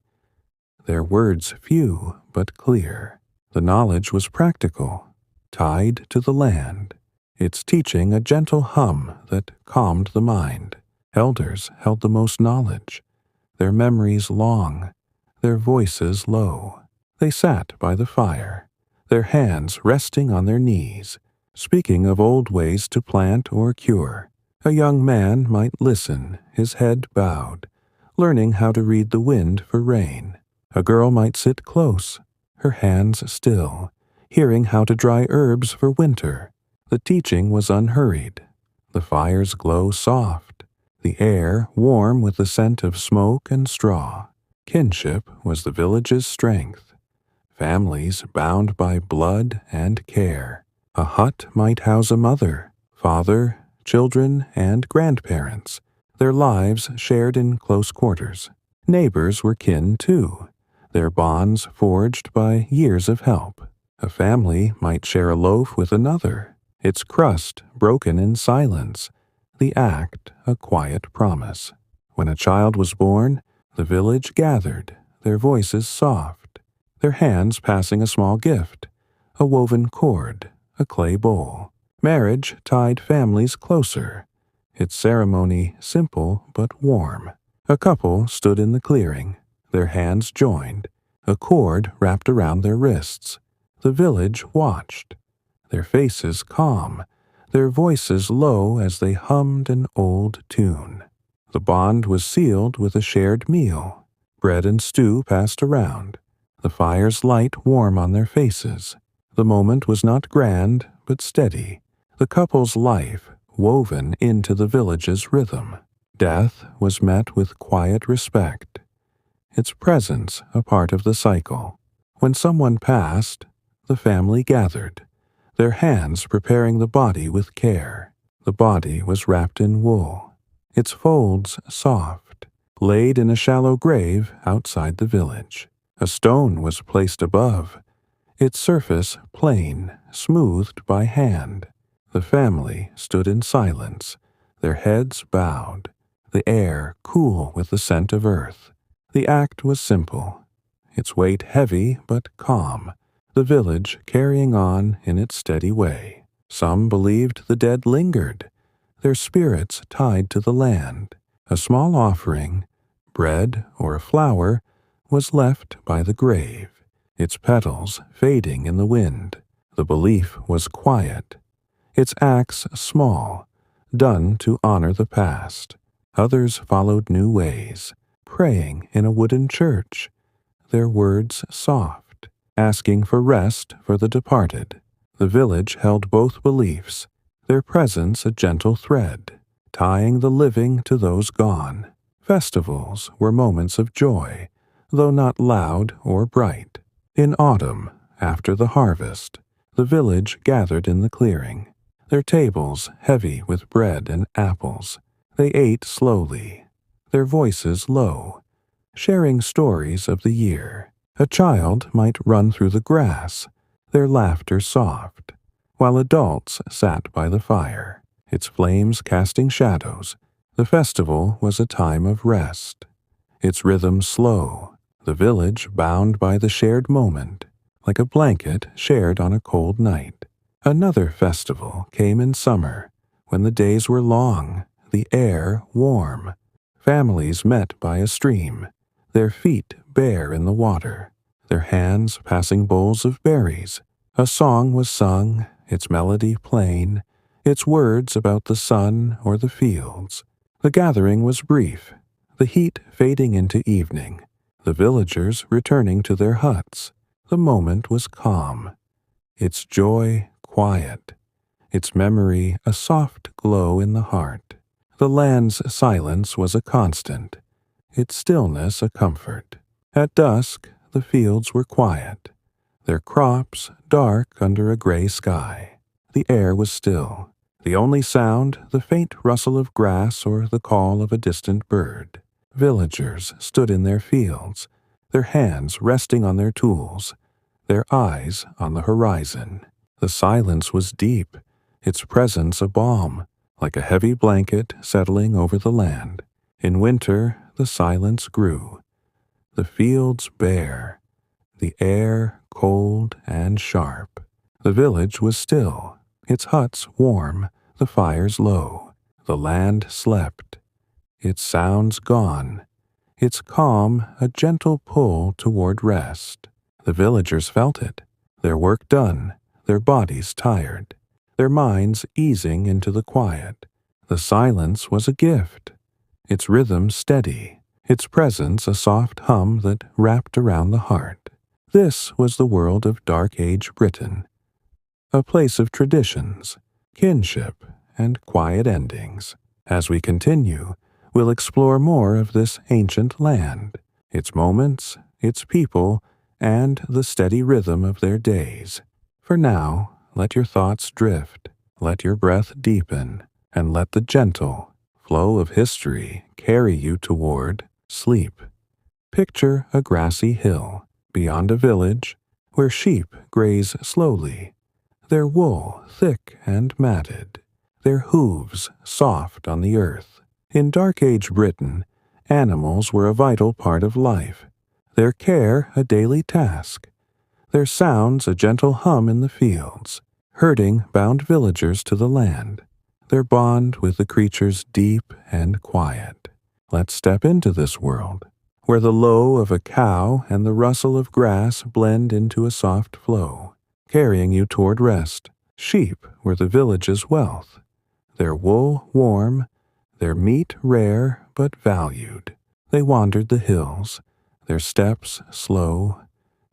Their words few but clear. The knowledge was practical, tied to the land, its teaching a gentle hum that calmed the mind. Elders held the most knowledge, their memories long, their voices low. They sat by the fire, their hands resting on their knees, speaking of old ways to plant or cure. A young man might listen, his head bowed, learning how to read the wind for rain. A girl might sit close, her hands still, hearing how to dry herbs for winter. The teaching was unhurried, the fire's glow soft, the air warm with the scent of smoke and straw. Kinship was the village's strength, families bound by blood and care. A hut might house a mother, father, children, and grandparents, their lives shared in close quarters. Neighbors were kin too, their bonds forged by years of help. A family might share a loaf with another, its crust broken in silence, the act a quiet promise. When a child was born, the village gathered, their voices soft, their hands passing a small gift, a woven cord, a clay bowl. Marriage tied families closer, its ceremony simple but warm. A couple stood in the clearing, their hands joined, a cord wrapped around their wrists. The village watched, their faces calm, their voices low as they hummed an old tune. The bond was sealed with a shared meal, bread and stew passed around, the fire's light warm on their faces. The moment was not grand, but steady, the couple's life woven into the village's rhythm. Death was met with quiet respect, its presence a part of the cycle. When someone passed, the family gathered, their hands preparing the body with care. The body was wrapped in wool, its folds soft, laid in a shallow grave outside the village. A stone was placed above, its surface plain, smoothed by hand. The family stood in silence, their heads bowed, the air cool with the scent of earth. The act was simple, its weight heavy but calm, the village carrying on in its steady way. Some believed the dead lingered, their spirits tied to the land. A small offering, bread or a flower, was left by the grave, its petals fading in the wind. The belief was quiet, its acts small, done to honor the past. Others followed new ways, praying in a wooden church, their words soft, asking for rest for the departed. The village held both beliefs, their presence a gentle thread, tying the living to those gone. Festivals were moments of joy, though not loud or bright. In autumn, after the harvest, the village gathered in the clearing, their tables heavy with bread and apples. They ate slowly, their voices low, sharing stories of the year. A child might run through the grass, their laughter soft, while adults sat by the fire, its flames casting shadows. The festival was a time of rest, its rhythm slow, the village bound by the shared moment, like a blanket shared on a cold night. Another festival came in summer, when the days were long, the air warm. Families met by a stream, their feet bare in the water, their hands passing bowls of berries. A song was sung, its melody plain, its words about the sun or the fields. The gathering was brief, the heat fading into evening, the villagers returning to their huts. The moment was calm, its joy quiet, its memory a soft glow in the heart. The land's silence was a constant, its stillness a comfort. At dusk, the fields were quiet, their crops dark under a gray sky. The air was still, the only sound the faint rustle of grass or the call of a distant bird. Villagers stood in their fields, their hands resting on their tools, their eyes on the horizon. The silence was deep, its presence a balm, like a heavy blanket settling over the land. In winter, the silence grew. The fields bare, the air cold and sharp. The village was still, its huts warm, the fires low. The land slept, its sounds gone, its calm a gentle pull toward rest. The villagers felt it, their work done, their bodies tired, their minds easing into the quiet. The silence was a gift, its rhythm steady, its presence a soft hum that wrapped around the heart. This was the world of Dark Age Britain, a place of traditions, kinship, and quiet endings. As we continue, we'll explore more of this ancient land, its moments, its people, and the steady rhythm of their days. For now, let your thoughts drift, let your breath deepen, and let the gentle flow of history carry you toward sleep. Picture a grassy hill beyond a village where sheep graze slowly, their wool thick and matted, their hooves soft on the earth. In Dark Age Britain, animals were a vital part of life, their care a daily task, their sounds a gentle hum in the fields. Herding bound villagers to the land, their bond with the creatures deep and quiet. Let's step into this world, where the low of a cow and the rustle of grass blend into a soft flow, carrying you toward rest. Sheep were the village's wealth, their wool warm, their meat rare but valued. They wandered the hills, their steps slow,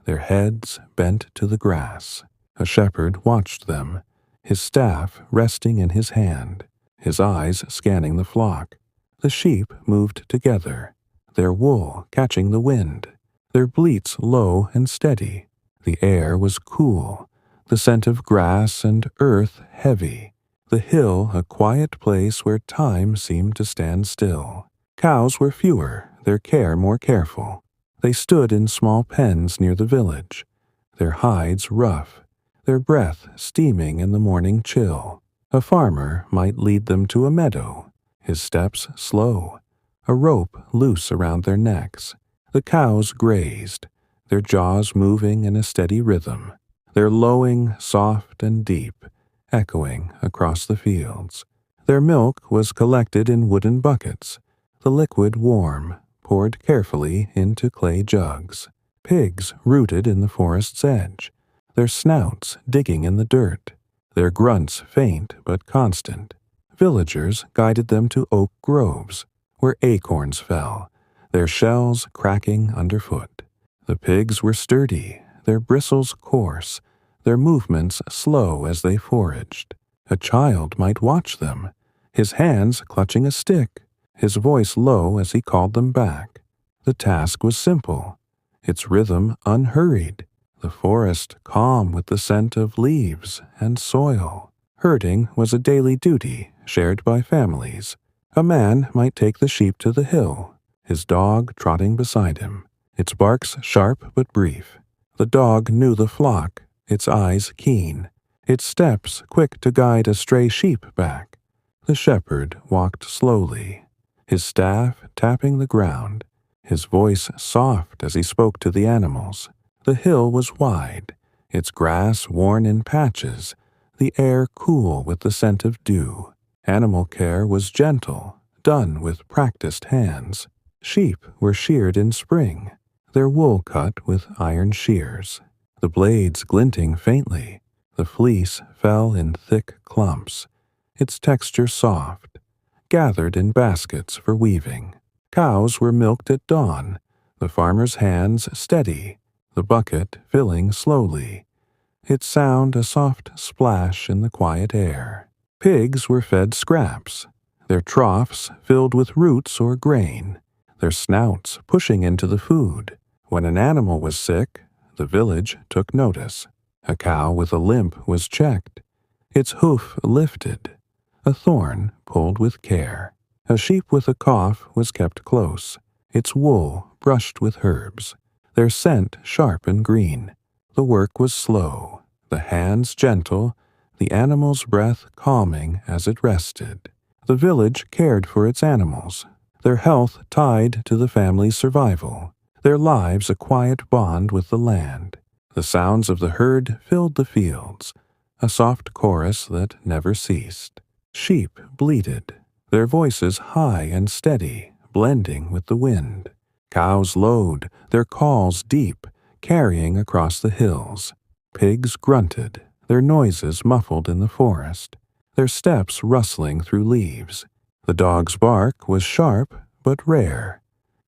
their heads bent to the grass. A shepherd watched them, his staff resting in his hand, his eyes scanning the flock. The sheep moved together, their wool catching the wind, their bleats low and steady. The air was cool, the scent of grass and earth heavy, the hill a quiet place where time seemed to stand still. Cows were fewer, their care more careful. They stood in small pens near the village, their hides rough, their breath steaming in the morning chill. A farmer might lead them to a meadow, his steps slow, a rope loose around their necks. The cows grazed, their jaws moving in a steady rhythm, their lowing soft and deep, echoing across the fields. Their milk was collected in wooden buckets, the liquid warm, poured carefully into clay jugs. Pigs rooted in the forest's edge, their snouts digging in the dirt, their grunts faint but constant. Villagers guided them to oak groves, where acorns fell, their shells cracking underfoot. The pigs were sturdy, their bristles coarse, their movements slow as they foraged. A child might watch them, his hands clutching a stick, his voice low as he called them back. The task was simple, its rhythm unhurried, the forest calm with the scent of leaves and soil. Herding was a daily duty shared by families. A man might take the sheep to the hill, his dog trotting beside him, its barks sharp but brief. The dog knew the flock, its eyes keen, its steps quick to guide a stray sheep back. The shepherd walked slowly, his staff tapping the ground, his voice soft as he spoke to the animals. The hill was wide, its grass worn in patches, the air cool with the scent of dew. Animal care was gentle, done with practiced hands. Sheep were sheared in spring, their wool cut with iron shears, the blades glinting faintly. The fleece fell in thick clumps, its texture soft, gathered in baskets for weaving. Cows were milked at dawn, the farmer's hands steady, the bucket filling slowly, its sound a soft splash in the quiet air. Pigs were fed scraps, their troughs filled with roots or grain, their snouts pushing into the food. When an animal was sick, the village took notice. A cow with a limp was checked, its hoof lifted, a thorn pulled with care. A sheep with a cough was kept close, its wool brushed with herbs, their scent sharp and green. The work was slow, the hands gentle, the animal's breath calming as it rested. The village cared for its animals, their health tied to the family's survival, their lives a quiet bond with the land. The sounds of the herd filled the fields, a soft chorus that never ceased. Sheep bleated, their voices high and steady, blending with the wind. Cows lowed, their calls deep, carrying across the hills. Pigs grunted, their noises muffled in the forest, their steps rustling through leaves. The dog's bark was sharp but rare,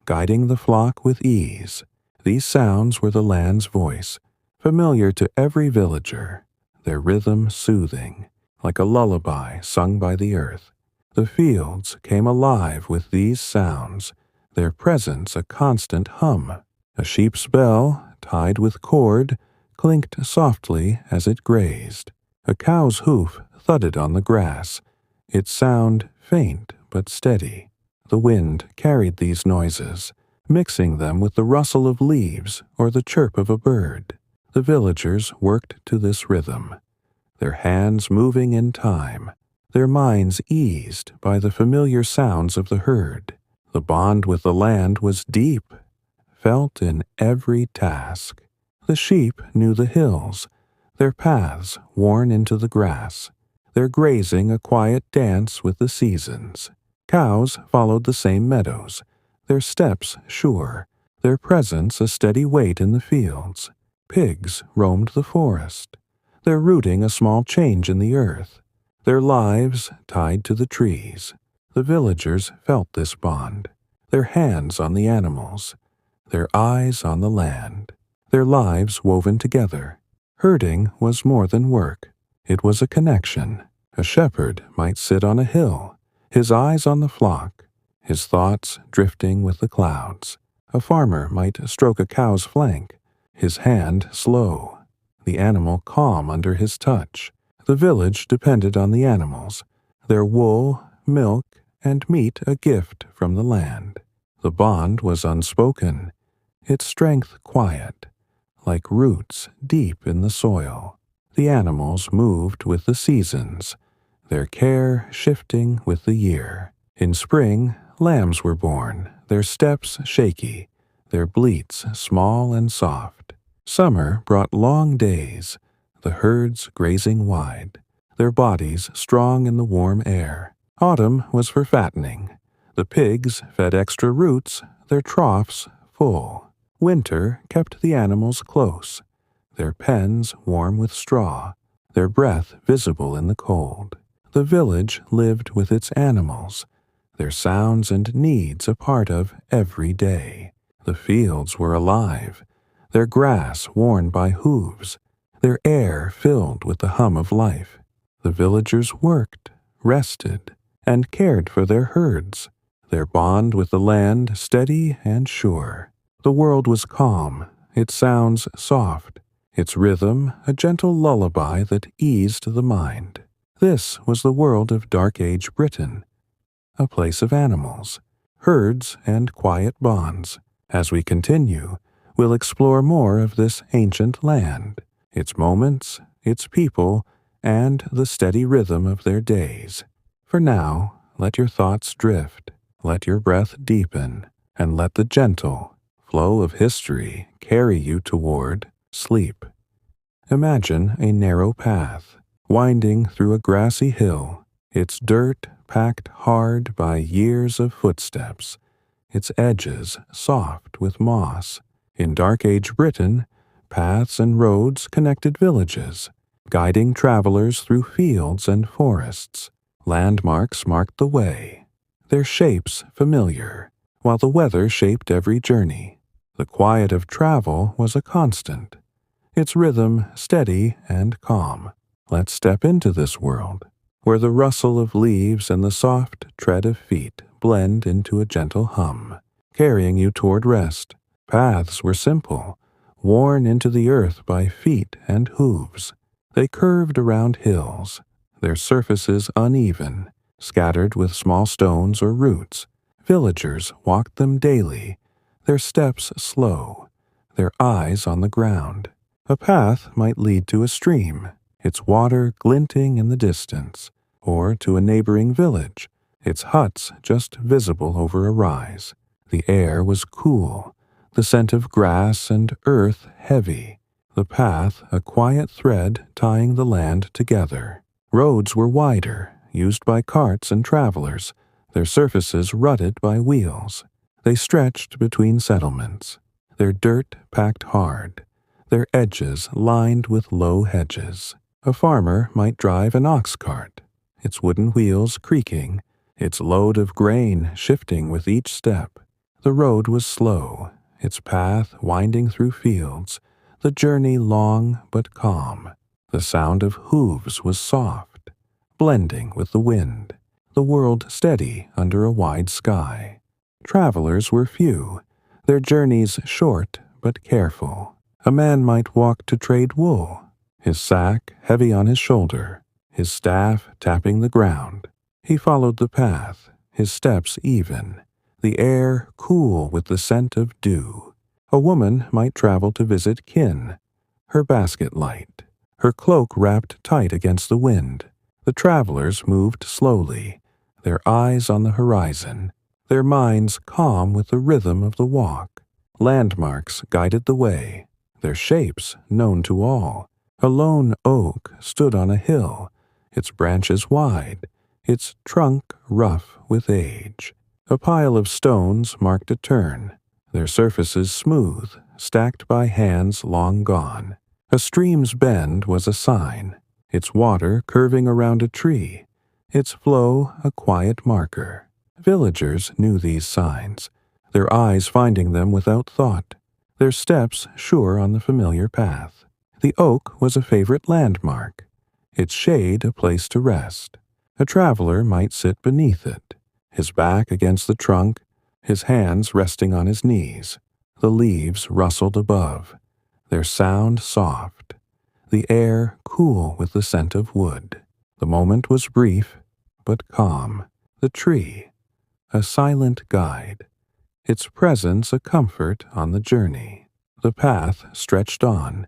guiding the flock with ease. These sounds were the land's voice, familiar to every villager, their rhythm soothing, like a lullaby sung by the earth. The fields came alive with these sounds, their presence a constant hum. A sheep's bell, tied with cord, clinked softly as it grazed. A cow's hoof thudded on the grass, its sound faint but steady. The wind carried these noises, mixing them with the rustle of leaves or the chirp of a bird. The villagers worked to this rhythm, their hands moving in time, their minds eased by the familiar sounds of the herd. The bond with the land was deep, felt in every task. The sheep knew the hills, their paths worn into the grass, their grazing a quiet dance with the seasons. Cows followed the same meadows, their steps sure, their presence a steady weight in the fields. Pigs roamed the forest, their rooting a small change in the earth, their lives tied to the trees. The villagers felt this bond, their hands on the animals, their eyes on the land, their lives woven together. Herding was more than work. It was a connection. A shepherd might sit on a hill, his eyes on the flock, his thoughts drifting with the clouds. A farmer might stroke a cow's flank, his hand slow, the animal calm under his touch. The village depended on the animals, their wool, milk, and meat a gift from the land. The bond was unspoken, its strength quiet, like roots deep in the soil. The animals moved with the seasons, their care shifting with the year. In spring, lambs were born, their steps shaky, their bleats small and soft. Summer brought long days, the herds grazing wide, their bodies strong in the warm air. Autumn was for fattening. The pigs fed extra roots, their troughs full. Winter kept the animals close, their pens warm with straw, their breath visible in the cold. The village lived with its animals, their sounds and needs a part of every day. The fields were alive, their grass worn by hooves, their air filled with the hum of life. The villagers worked, rested, and cared for their herds, their bond with the land steady and sure. The world was calm, its sounds soft, its rhythm a gentle lullaby that eased the mind. This was the world of Dark Age Britain, a place of animals, herds, and quiet bonds. As we continue, we'll explore more of this ancient land, its moments, its people, and the steady rhythm of their days. For now, let your thoughts drift, let your breath deepen, and let the gentle flow of history carry you toward sleep. Imagine a narrow path, winding through a grassy hill, its dirt packed hard by years of footsteps, its edges soft with moss. In Dark Age Britain, paths and roads connected villages, guiding travelers through fields and forests. Landmarks marked the way, their shapes familiar, while the weather shaped every journey. The quiet of travel was a constant, its rhythm steady and calm. Let's step into this world, where the rustle of leaves and the soft tread of feet blend into a gentle hum. carrying you toward rest. Paths were simple, worn into the earth by feet and hooves. They curved around hills, their surfaces uneven, scattered with small stones or roots. Villagers walked them daily, their steps slow, their eyes on the ground. A path might lead to a stream, its water glinting in the distance, or to a neighboring village, its huts just visible over a rise. The air was cool, the scent of grass and earth heavy, the path a quiet thread tying the land together. Roads were wider, used by carts and travelers, their surfaces rutted by wheels. They stretched between settlements, their dirt packed hard, their edges lined with low hedges. A farmer might drive an ox cart, its wooden wheels creaking, its load of grain shifting with each step. The road was slow, its path winding through fields, the journey long but calm. The sound of hooves was soft, blending with the wind, the world steady under a wide sky. Travelers were few, their journeys short but careful. A man might walk to trade wool, his sack heavy on his shoulder, his staff tapping the ground. He followed the path, his steps even, the air cool with the scent of dew. A woman might travel to visit kin, her basket light, her cloak wrapped tight against the wind. The travelers moved slowly, their eyes on the horizon, their minds calm with the rhythm of the walk. Landmarks guided the way, their shapes known to all. A lone oak stood on a hill, its branches wide, its trunk rough with age. A pile of stones marked a turn, their surfaces smooth, stacked by hands long gone. A stream's bend was a sign, its water curving around a tree, its flow a quiet marker. Villagers knew these signs, their eyes finding them without thought, their steps sure on the familiar path. The oak was a favorite landmark, its shade a place to rest. A traveler might sit beneath it, his back against the trunk, his hands resting on his knees. The leaves rustled above, their sound soft, the air cool with the scent of wood. The moment was brief, but calm. The tree, a silent guide, its presence a comfort on the journey. The path stretched on,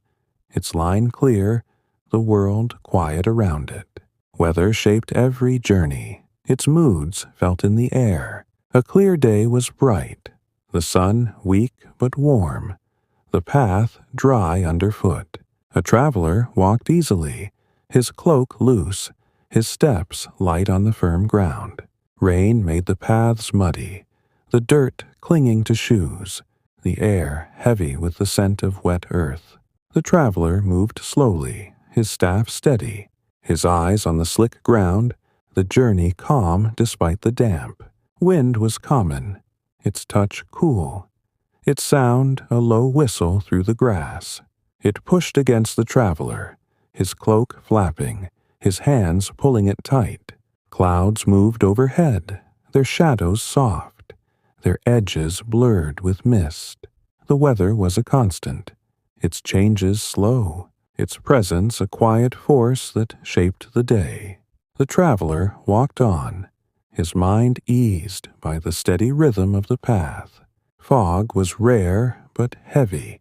its line clear, the world quiet around it. Weather shaped every journey, its moods felt in the air. A clear day was bright, the sun weak but warm, the path dry underfoot. A traveler walked easily, his cloak loose, his steps light on the firm ground. Rain made the paths muddy, the dirt clinging to shoes, the air heavy with the scent of wet earth. The traveler moved slowly, his staff steady, his eyes on the slick ground, the journey calm despite the damp. Wind was common, its touch cool, its sound a low whistle through the grass. It pushed against the traveler, his cloak flapping, his hands pulling it tight. Clouds moved overhead, their shadows soft, their edges blurred with mist. The weather was a constant, its changes slow, its presence a quiet force that shaped the day. The traveler walked on, his mind eased by the steady rhythm of the path. Fog was rare but heavy,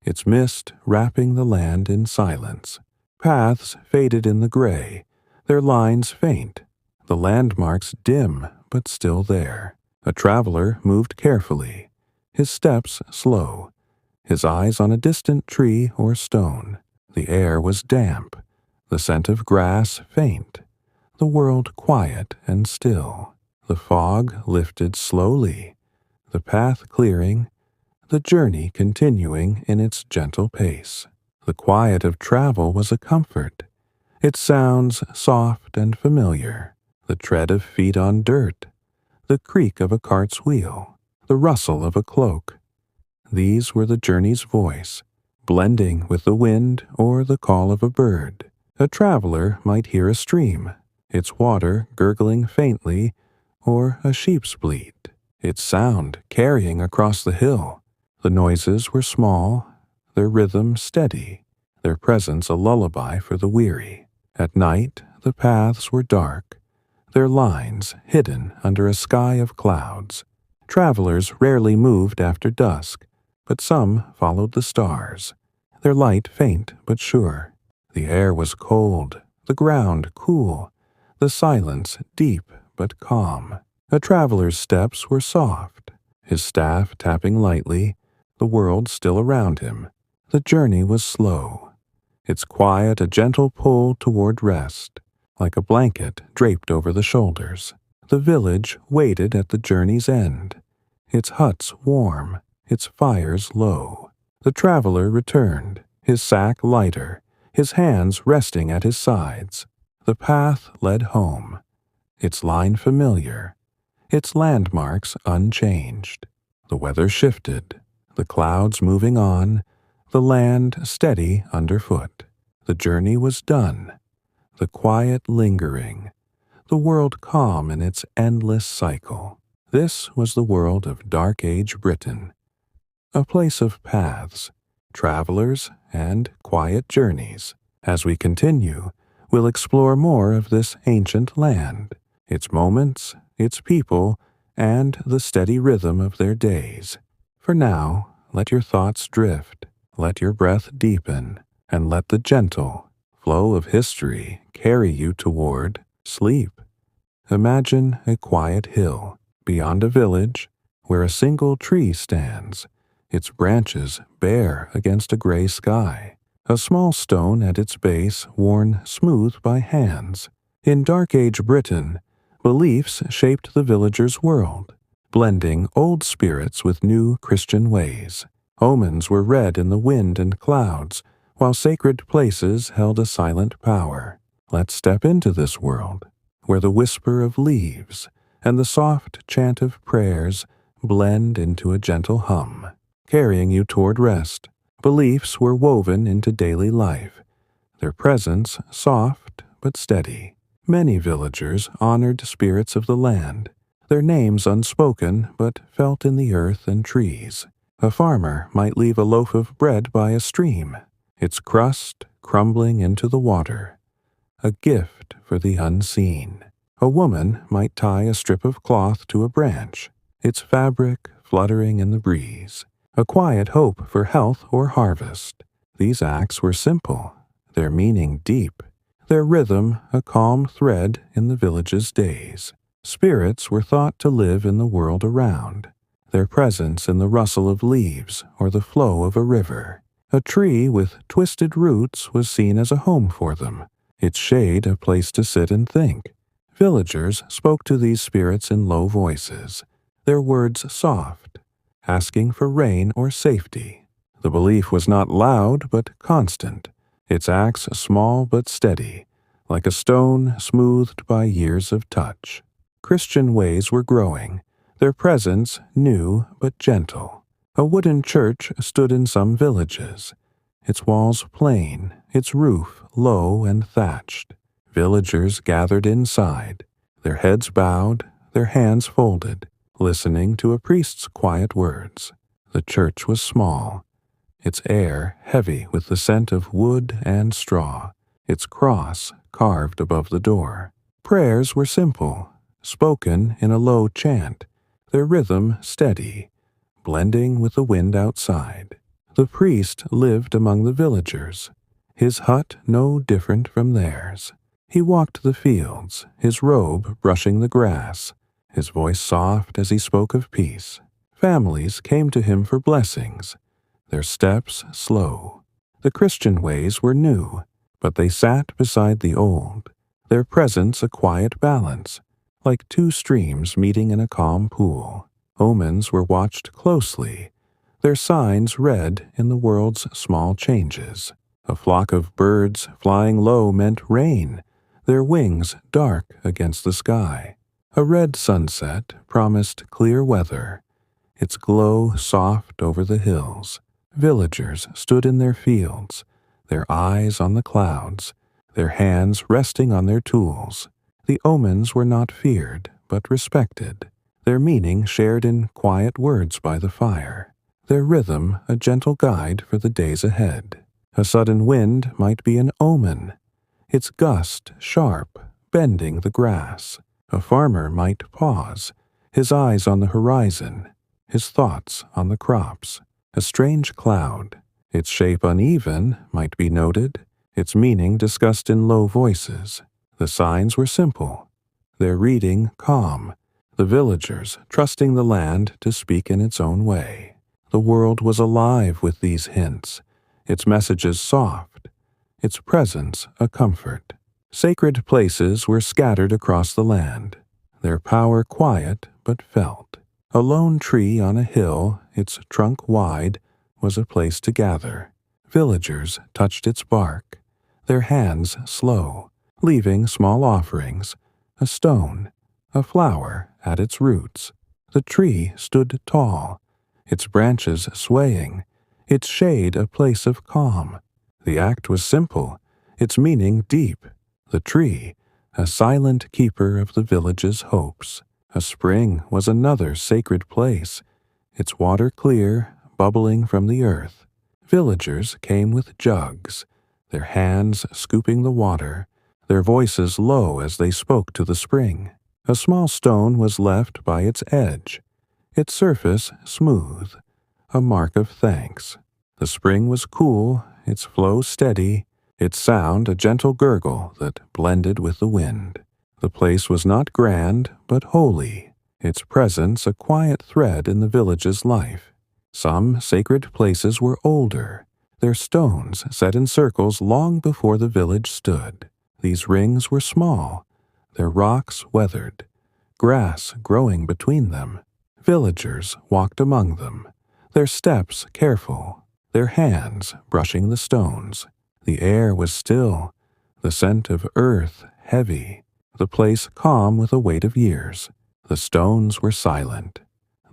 its mist wrapping the land in silence. Paths faded in the gray, their lines faint, the landmarks dim but still there. A traveler moved carefully, his steps slow, his eyes on a distant tree or stone. The air was damp, the scent of grass faint, the world quiet and still. The fog lifted slowly, the path clearing, the journey continuing in its gentle pace. The quiet of travel was a comfort, its sounds soft and familiar, the tread of feet on dirt, the creak of a cart's wheel, the rustle of a cloak. These were the journey's voice, blending with the wind or the call of a bird. A traveler might hear a stream, its water gurgling faintly, or a sheep's bleat. its sound carrying across the hill. The noises were small, their rhythm steady, their presence a lullaby for the weary. At night, the paths were dark, their lines hidden under a sky of clouds. Travelers rarely moved after dusk, but some followed the stars, their light faint but sure. The air was cold, the ground cool, the silence deep but calm. A traveler's steps were soft, his staff tapping lightly, the world still around him. The journey was slow, its quiet a gentle pull toward rest, like a blanket draped over the shoulders. The village waited at the journey's end, its huts warm, its fires low. The traveler returned, his sack lighter, his hands resting at his sides. The path led home, its line familiar, its landmarks unchanged. The weather shifted, the clouds moving on, the land steady underfoot. The journey was done, the quiet lingering, the world calm in its endless cycle. This was the world of Dark Age Britain, a place of paths, travelers, and quiet journeys. As we continue, we'll explore more of this ancient land, its moments, its people, and the steady rhythm of their days. For now, let your thoughts drift, let your breath deepen, and let the gentle flow of history carry you toward sleep. Imagine a quiet hill beyond a village where a single tree stands, its branches bare against a gray sky, a small stone at its base worn smooth by hands. In Dark Age Britain, beliefs shaped the villagers' world, blending old spirits with new Christian ways. Omens were read in the wind and clouds, while sacred places held a silent power. Let's step into this world, where the whisper of leaves and the soft chant of prayers blend into a gentle hum, carrying you toward rest. Beliefs were woven into daily life, their presence soft but steady. Many villagers honored spirits of the land, their names unspoken but felt in the earth and trees. A farmer might leave a loaf of bread by a stream, its crust crumbling into the water, a gift for the unseen. A woman might tie a strip of cloth to a branch, its fabric fluttering in the breeze, a quiet hope for health or harvest. These acts were simple, their meaning deep, their rhythm a calm thread in the village's days. Spirits were thought to live in the world around, their presence in the rustle of leaves or the flow of a river. A tree with twisted roots was seen as a home for them, its shade a place to sit and think. Villagers spoke to these spirits in low voices, their words soft, asking for rain or safety. The belief was not loud but constant, its acts small but steady, like a stone smoothed by years of touch. Christian ways were growing, their presence new but gentle. A wooden church stood in some villages, its walls plain, its roof low and thatched. Villagers gathered inside, their heads bowed, their hands folded, listening to a priest's quiet words. The church was small, its air heavy with the scent of wood and straw, its cross carved above the door. Prayers were simple, spoken in a low chant, their rhythm steady, blending with the wind outside. The priest lived among the villagers, his hut no different from theirs. He walked the fields, his robe brushing the grass, his voice soft as he spoke of peace. Families came to him for blessings, their steps slow. The Christian ways were new, but they sat beside the old, their presence a quiet balance, like two streams meeting in a calm pool. Omens were watched closely, their signs read in the world's small changes. A flock of birds flying low meant rain, their wings dark against the sky. A red sunset promised clear weather, its glow soft over the hills. Villagers stood in their fields, their eyes on the clouds, their hands resting on their tools. The omens were not feared, but respected, their meaning shared in quiet words by the fire, their rhythm a gentle guide for the days ahead. A sudden wind might be an omen, its gust sharp, bending the grass. A farmer might pause, his eyes on the horizon, his thoughts on the crops. A strange cloud, its shape uneven, might be noted, its meaning discussed in low voices. The signs were simple, their reading calm, the villagers trusting the land to speak in its own way. The world was alive with these hints, its messages soft, its presence a comfort. Sacred places were scattered across the land, their power quiet but felt. A lone tree on a hill, its trunk wide, was a place to gather. Villagers touched its bark, their hands slow, leaving small offerings, a stone, a flower at its roots. The tree stood tall, its branches swaying, its shade a place of calm. The act was simple, its meaning deep. The tree, a silent keeper of the village's hopes. A spring was another sacred place, its water clear, bubbling from the earth. Villagers came with jugs, their hands scooping the water, their voices low as they spoke to the spring. A small stone was left by its edge, its surface smooth, a mark of thanks. The spring was cool, its flow steady, its sound a gentle gurgle that blended with the wind. The place was not grand, but holy, its presence a quiet thread in the village's life. Some sacred places were older, their stones set in circles long before the village stood. These rings were small, their rocks weathered, grass growing between them. Villagers walked among them, their steps careful, their hands brushing the stones. The air was still, the scent of earth heavy, the place calm with a weight of years. The stones were silent,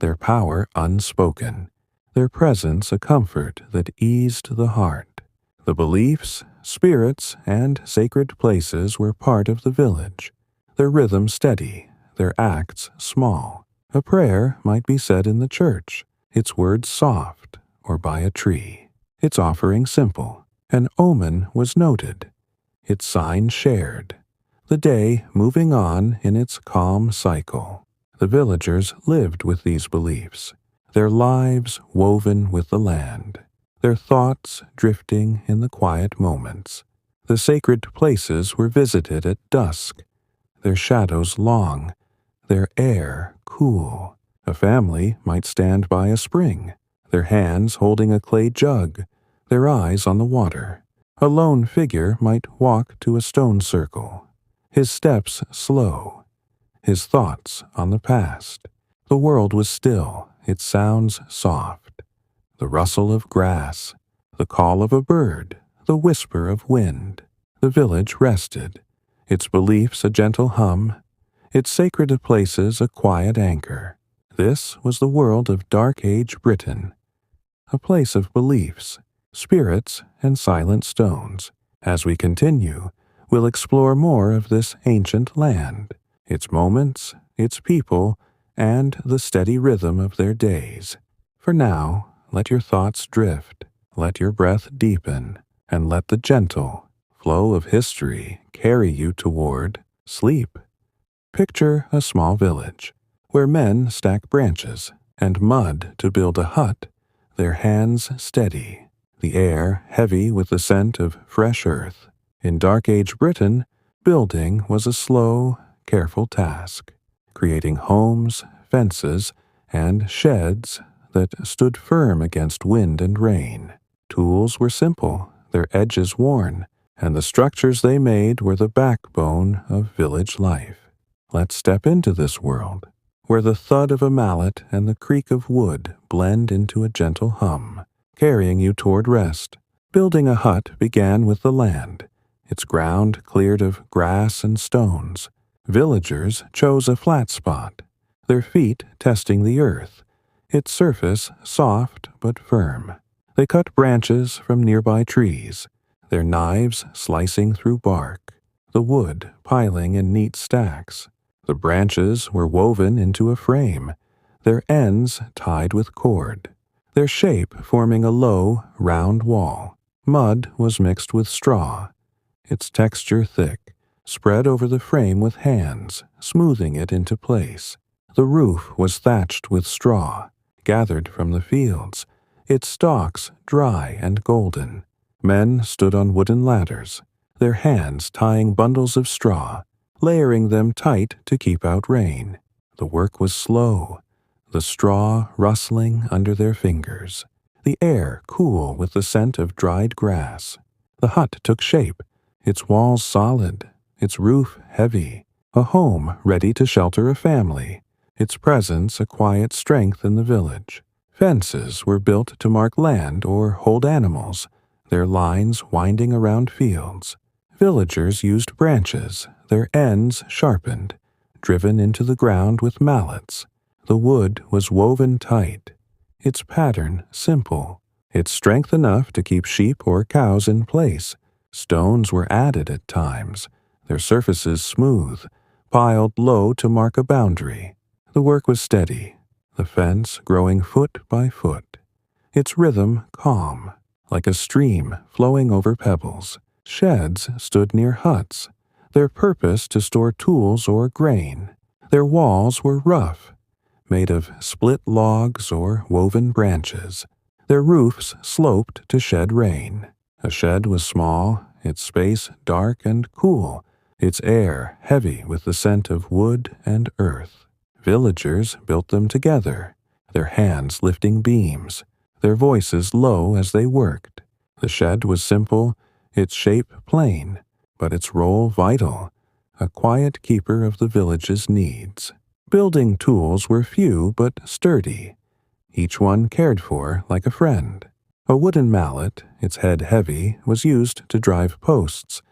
their power unspoken, their presence a comfort that eased the heart. The beliefs, spirits, and sacred places were part of the village, their rhythm steady, their acts small. A prayer might be said in the church, its words soft, or by a tree, its offering simple. An omen was noted, its sign shared, the day moving on in its calm cycle. The villagers lived with these beliefs, their lives woven with the land, their thoughts drifting in the quiet moments. The sacred places were visited at dusk, their shadows long, their air cool. A family might stand by a spring, their hands holding a clay jug, their eyes on the water. A lone figure might walk to a stone circle, his steps slow, his thoughts on the past. The world was still, its sounds soft, the rustle of grass, the call of a bird, the whisper of wind. The village rested, its beliefs a gentle hum, its sacred places a quiet anchor. This was the world of Dark Age Britain, a place of beliefs, spirits, and silent stones. As we continue, we'll explore more of this ancient land, its moments, its people, and the steady rhythm of their days. For now, let your thoughts drift, let your breath deepen, and let the gentle flow of history carry you toward sleep. Picture a small village, where men stack branches and mud to build a hut, their hands steady, the air heavy with the scent of fresh earth. In Dark Age Britain, building was a slow, careful task, creating homes, fences, and sheds that stood firm against wind and rain. Tools were simple, their edges worn, and the structures they made were the backbone of village life. Let's step into this world, where the thud of a mallet and the creak of wood blend into a gentle hum, carrying you toward rest. Building a hut began with the land, its ground cleared of grass and stones. Villagers chose a flat spot, their feet testing the earth, its surface soft but firm. They cut branches from nearby trees, their knives slicing through bark, the wood piling in neat stacks. The branches were woven into a frame, their ends tied with cord, their shape forming a low, round wall. Mud was mixed with straw, its texture thick, spread over the frame with hands, smoothing it into place. The roof was thatched with straw, gathered from the fields, its stalks dry and golden. Men stood on wooden ladders, their hands tying bundles of straw, layering them tight to keep out rain. The work was slow, the straw rustling under their fingers, the air cool with the scent of dried grass. The hut took shape, its walls solid, its roof heavy, a home ready to shelter a family, its presence a quiet strength in the village. Fences were built to mark land or hold animals, their lines winding around fields. Villagers used branches, their ends sharpened, driven into the ground with mallets. The wood was woven tight, its pattern simple, its strength enough to keep sheep or cows in place. Stones were added at times, their surfaces smooth, piled low to mark a boundary. The work was steady, the fence growing foot by foot, its rhythm calm, like a stream flowing over pebbles. Sheds stood near huts, their purpose to store tools or grain. Their walls were rough, made of split logs or woven branches. Their roofs sloped to shed rain. A shed was small, its space dark and cool, its air heavy with the scent of wood and earth. Villagers built them together, their hands lifting beams, their voices low as they worked. The shed was simple, its shape plain, but its role vital, a quiet keeper of the village's needs. Building tools were few but sturdy, each one cared for like a friend. A wooden mallet, its head heavy, was used to drive posts,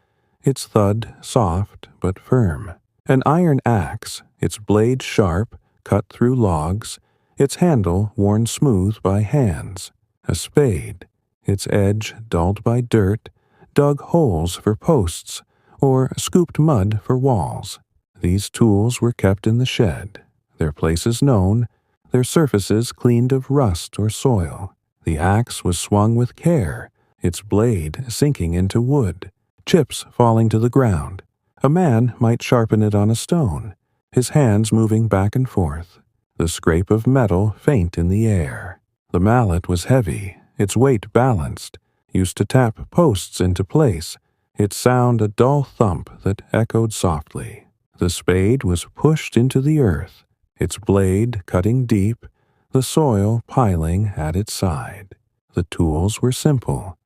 its thud soft but firm. An iron axe, its blade sharp, cut through logs, its handle worn smooth by hands. A spade, its edge dulled by dirt, dug holes for posts or scooped mud for walls. These tools were kept in the shed, their places known, their surfaces cleaned of rust or soil. The axe was swung with care, its blade sinking into wood, chips falling to the ground. A man might sharpen it on a stone, his hands moving back and forth, the scrape of metal faint in the air. The mallet was heavy, its weight balanced, used to tap posts into place, its sound a dull thump that echoed softly. The spade was pushed into the earth, its blade cutting deep, the soil piling at its side. The tools were simple,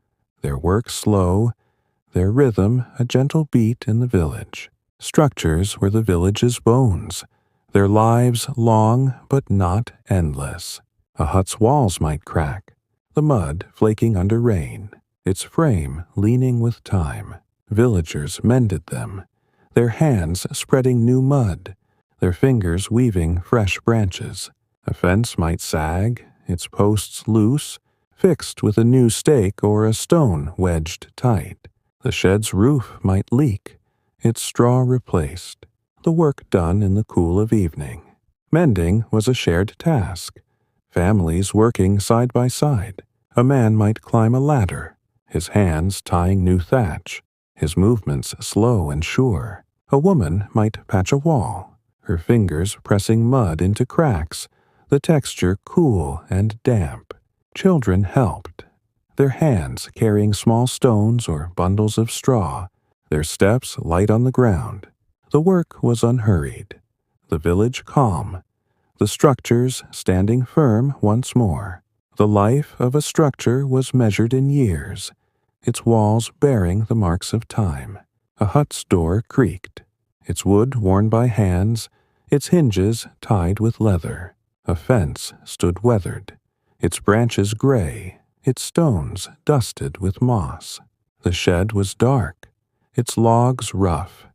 their work slow, their rhythm a gentle beat in the village. Structures were the village's bones, their lives long but not endless. A hut's walls might crack, the mud flaking under rain, its frame leaning with time. Villagers mended them, their hands spreading new mud, their fingers weaving fresh branches. A fence might sag, its posts loose, fixed with a new stake or a stone wedged tight. The shed's roof might leak, its straw replaced, the work done in the cool of evening. Mending was a shared task, families working side by side. A man might climb a ladder, his hands tying new thatch, his movements slow and sure. A woman might patch a wall, her fingers pressing mud into cracks, the texture cool and damp. Children helped, their hands carrying small stones or bundles of straw, their steps light on the ground. The work was unhurried, the village calm, the structures standing firm once more. The life of a structure was measured in years, its walls bearing the marks of time. A hut's door creaked, its wood worn by hands, its hinges tied with leather. A fence stood weathered, its branches gray, its stones dusted with moss. The shed was dark, its logs rough,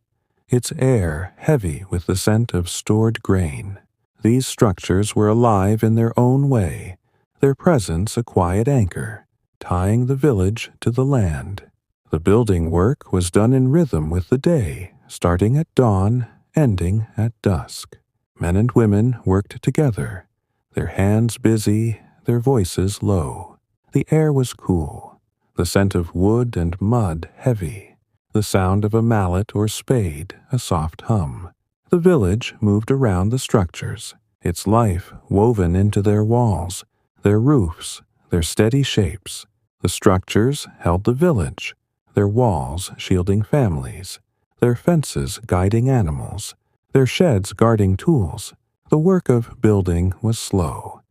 its air heavy with the scent of stored grain. These structures were alive in their own way, their presence a quiet anchor, tying the village to the land. The building work was done in rhythm with the day, starting at dawn, ending at dusk. Men and women worked together, their hands busy, their voices low. The air was cool, the scent of wood and mud heavy, the sound of a mallet or spade a soft hum. The village moved around the structures, its life woven into their walls, their roofs, their steady shapes. The structures held the village, their walls shielding families, their fences guiding animals, their sheds guarding tools. The work of building was slow,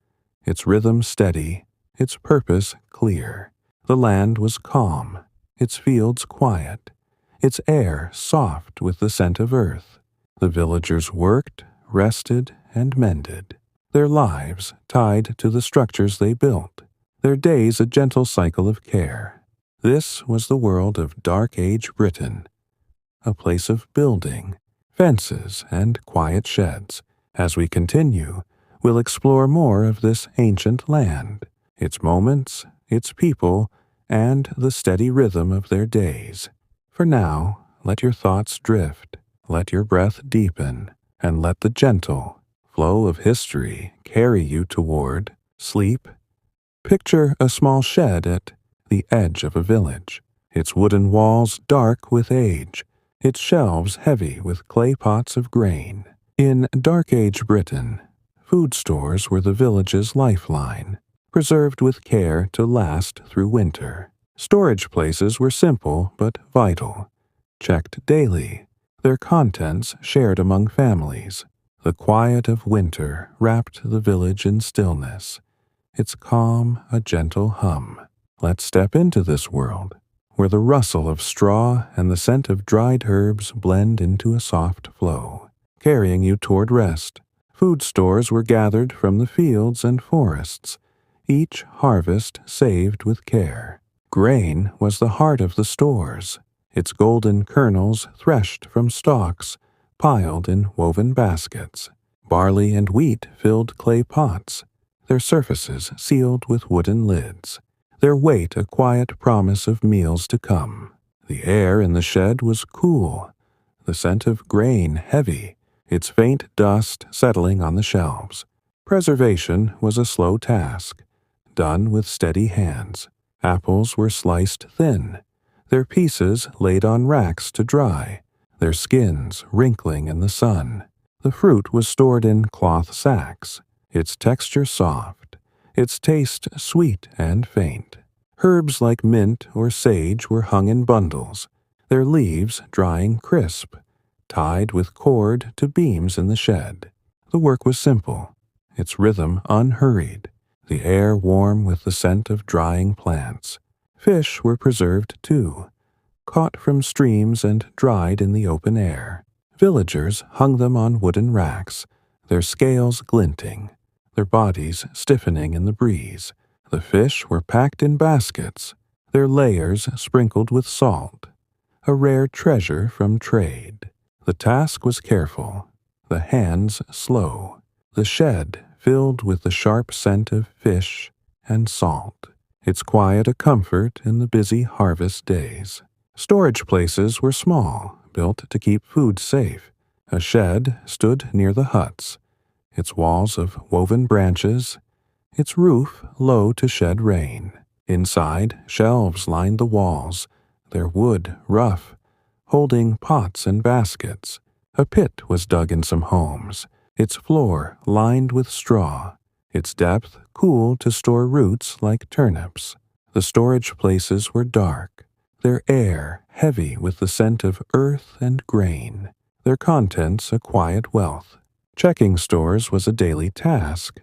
its rhythm steady, its purpose clear. The land was calm, its fields quiet, its air soft with the scent of earth. The villagers worked, rested, and mended, their lives tied to the structures they built, their days a gentle cycle of care. This was the world of Dark Age Britain, a place of building, fences, and quiet sheds. As we continue, we'll explore more of this ancient land, its moments, its people, and the steady rhythm of their days. For now, let your thoughts drift, let your breath deepen, and let the gentle flow of history carry you toward sleep. Picture a small shed at the edge of a village, its wooden walls dark with age, its shelves heavy with clay pots of grain. In Dark Age Britain, food stores were the village's lifeline, preserved with care to last through winter. Storage places were simple but vital, checked daily, their contents shared among families. The quiet of winter wrapped the village in stillness, its calm a gentle hum. Let's step into this world, where the rustle of straw and the scent of dried herbs blend into a soft flow, carrying you toward rest. Food stores were gathered from the fields and forests, each harvest saved with care. Grain was the heart of the stores, its golden kernels threshed from stalks, piled in woven baskets. Barley and wheat filled clay pots, their surfaces sealed with wooden lids, their weight a quiet promise of meals to come. The air in the shed was cool, the scent of grain heavy, its faint dust settling on the shelves. Preservation was a slow task, done with steady hands. Apples were sliced thin, their pieces laid on racks to dry, their skins wrinkling in the sun. The fruit was stored in cloth sacks, its texture soft, its taste sweet and faint. Herbs like mint or sage were hung in bundles, their leaves drying crisp, tied with cord to beams in the shed. The work was simple, its rhythm unhurried, the air warm with the scent of drying plants. Fish were preserved too, caught from streams and dried in the open air. Villagers hung them on wooden racks, their scales glinting, their bodies stiffening in the breeze. The fish were packed in baskets, their layers sprinkled with salt, a rare treasure from trade. The task was careful, the hands slow, the shed filled with the sharp scent of fish and salt, its quiet a comfort in the busy harvest days. Storage places were small, built to keep food safe. A shed stood near the huts, its walls of woven branches, its roof low to shed rain. Inside, shelves lined the walls, their wood rough, holding pots and baskets. A pit was dug in some homes, its floor lined with straw, its depth cool to store roots like turnips. The storage places were dark, their air heavy with the scent of earth and grain, their contents a quiet wealth. Checking stores was a daily task,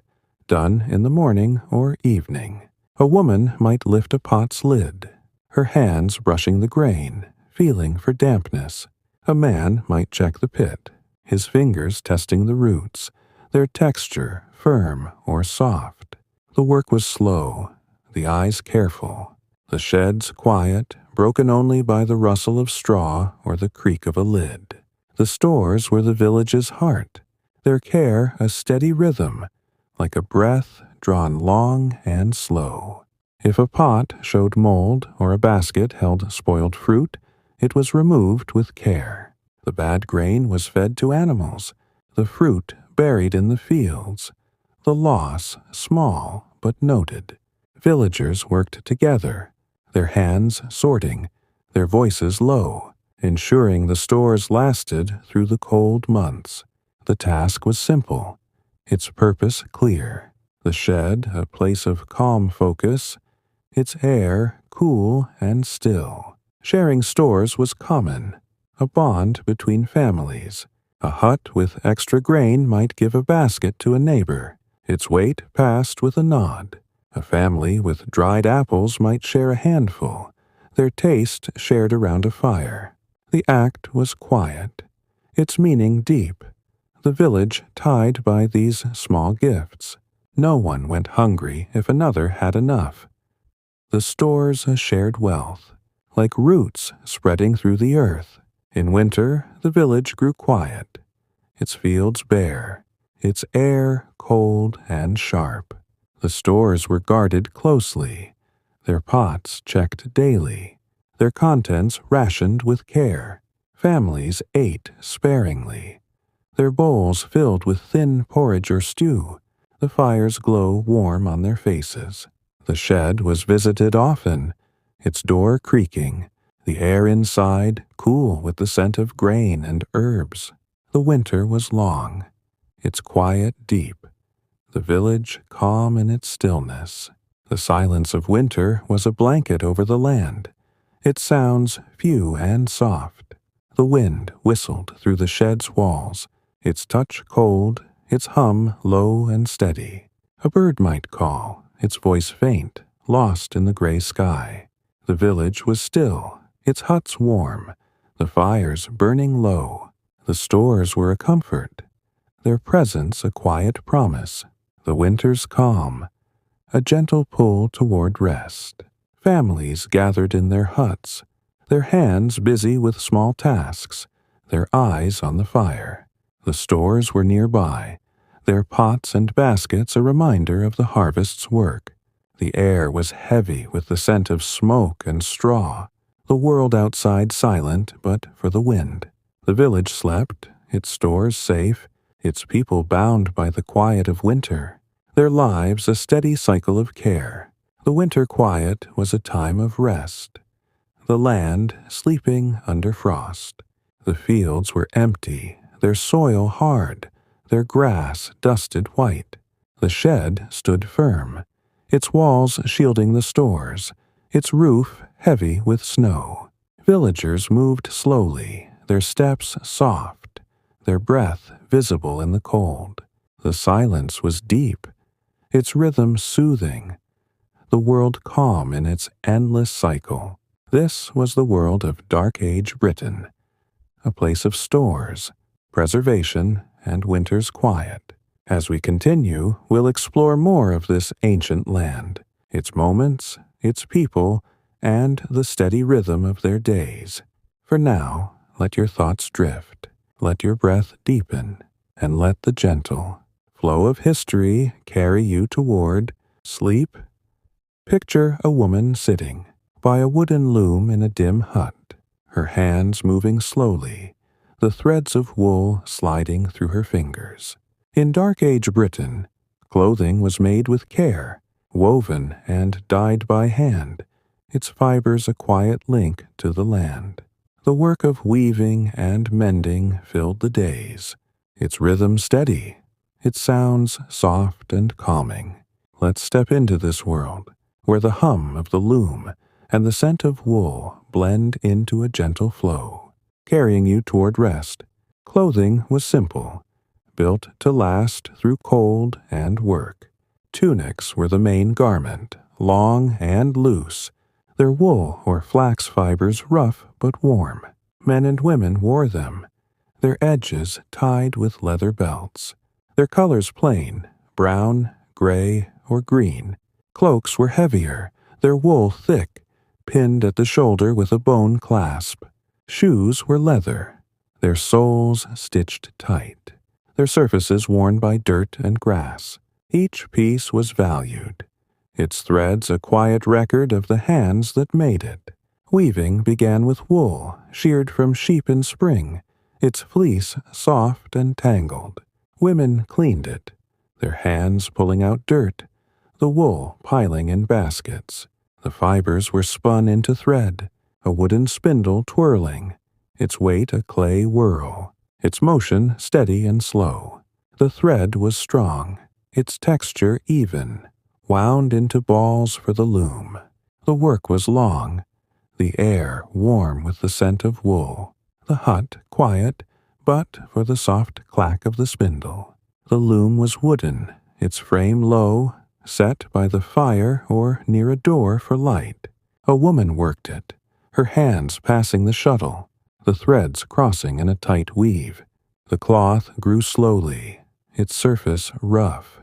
done in the morning or evening. A woman might lift a pot's lid, her hands brushing the grain, feeling for dampness. A man might check the pit, his fingers testing the roots, their texture firm or soft. The work was slow, the eyes careful, the sheds quiet, broken only by the rustle of straw or the creak of a lid. The stores were the village's heart, their care a steady rhythm, like a breath drawn long and slow. If a pot showed mold or a basket held spoiled fruit, it was removed with care. The bad grain was fed to animals, the fruit buried in the fields. The loss small but noted. Villagers worked together, their hands sorting, their voices low, ensuring the stores lasted through the cold months. The task was simple, its purpose clear. The shed a place of calm focus, its air cool and still. Sharing stores was common, a bond between families. A hut with extra grain might give a basket to a neighbor, its weight passed with a nod. A family with dried apples might share a handful, their taste shared around a fire. The act was quiet, its meaning deep, the village tied by these small gifts. No one went hungry if another had enough. The stores a shared wealth, like roots spreading through the earth. In winter, the village grew quiet, its fields bare, its air cold and sharp. The stores were guarded closely, their pots checked daily, their contents rationed with care. Families ate sparingly, their bowls filled with thin porridge or stew, the fire's glow warm on their faces. The shed was visited often, its door creaking, the air inside cool with the scent of grain and herbs. The winter was long, its quiet deep, the village calm in its stillness. The silence of winter was a blanket over the land, its sounds few and soft. The wind whistled through the shed's walls, its touch cold, its hum low and steady. A bird might call, its voice faint, lost in the gray sky. The village was still, its huts warm, the fires burning low. The stores were a comfort, their presence a quiet promise. The winter's calm, a gentle pull toward rest. Families gathered in their huts, their hands busy with small tasks, their eyes on the fire. The stores were nearby, their pots and baskets a reminder of the harvest's work. The air was heavy with the scent of smoke and straw, the world outside silent but for the wind. The village slept, its stores safe, its people bound by the quiet of winter, their lives a steady cycle of care. The winter quiet was a time of rest, the land sleeping under frost. The fields were empty, their soil hard, their grass dusted white. The shed stood firm, its walls shielding the stores, its roof heavy with snow. Villagers moved slowly, their steps soft, their breath visible in the cold. The silence was deep, its rhythm soothing, the world calm in its endless cycle. This was the world of Dark Age Britain, a place of stores, preservation, and winter's quiet. As we continue, we'll explore more of this ancient land, its moments, its people, and the steady rhythm of their days. For now, let your thoughts drift, let your breath deepen, and let the gentle flow of history carry you toward sleep. Picture a woman sitting by a wooden loom in a dim hut, her hands moving slowly, the threads of wool sliding through her fingers. In Dark Age Britain, clothing was made with care, woven and dyed by hand, its fibers a quiet link to the land. The work of weaving and mending filled the days, its rhythm steady, its sounds soft and calming. Let's step into this world, where the hum of the loom and the scent of wool blend into a gentle flow, carrying you toward rest. Clothing was simple, built to last through cold and work. Tunics were the main garment, long and loose, their wool or flax fibers rough but warm. Men and women wore them, their edges tied with leather belts, their colors plain, brown, gray, or green. Cloaks were heavier, their wool thick, pinned at the shoulder with a bone clasp. Shoes were leather, their soles stitched tight, their surfaces worn by dirt and grass. Each piece was valued, its threads a quiet record of the hands that made it. Weaving began with wool, sheared from sheep in spring, its fleece soft and tangled. Women cleaned it, their hands pulling out dirt, the wool piling in baskets. The fibers were spun into thread, a wooden spindle twirling, its weight a clay whirl, its motion steady and slow. The thread was strong, its texture even, wound into balls for the loom. The work was long, the air warm with the scent of wool, the hut quiet, but for the soft clack of the spindle. The loom was wooden, its frame low, set by the fire or near a door for light. A woman worked it, her hands passing the shuttle, the threads crossing in a tight weave. The cloth grew slowly, its surface rough,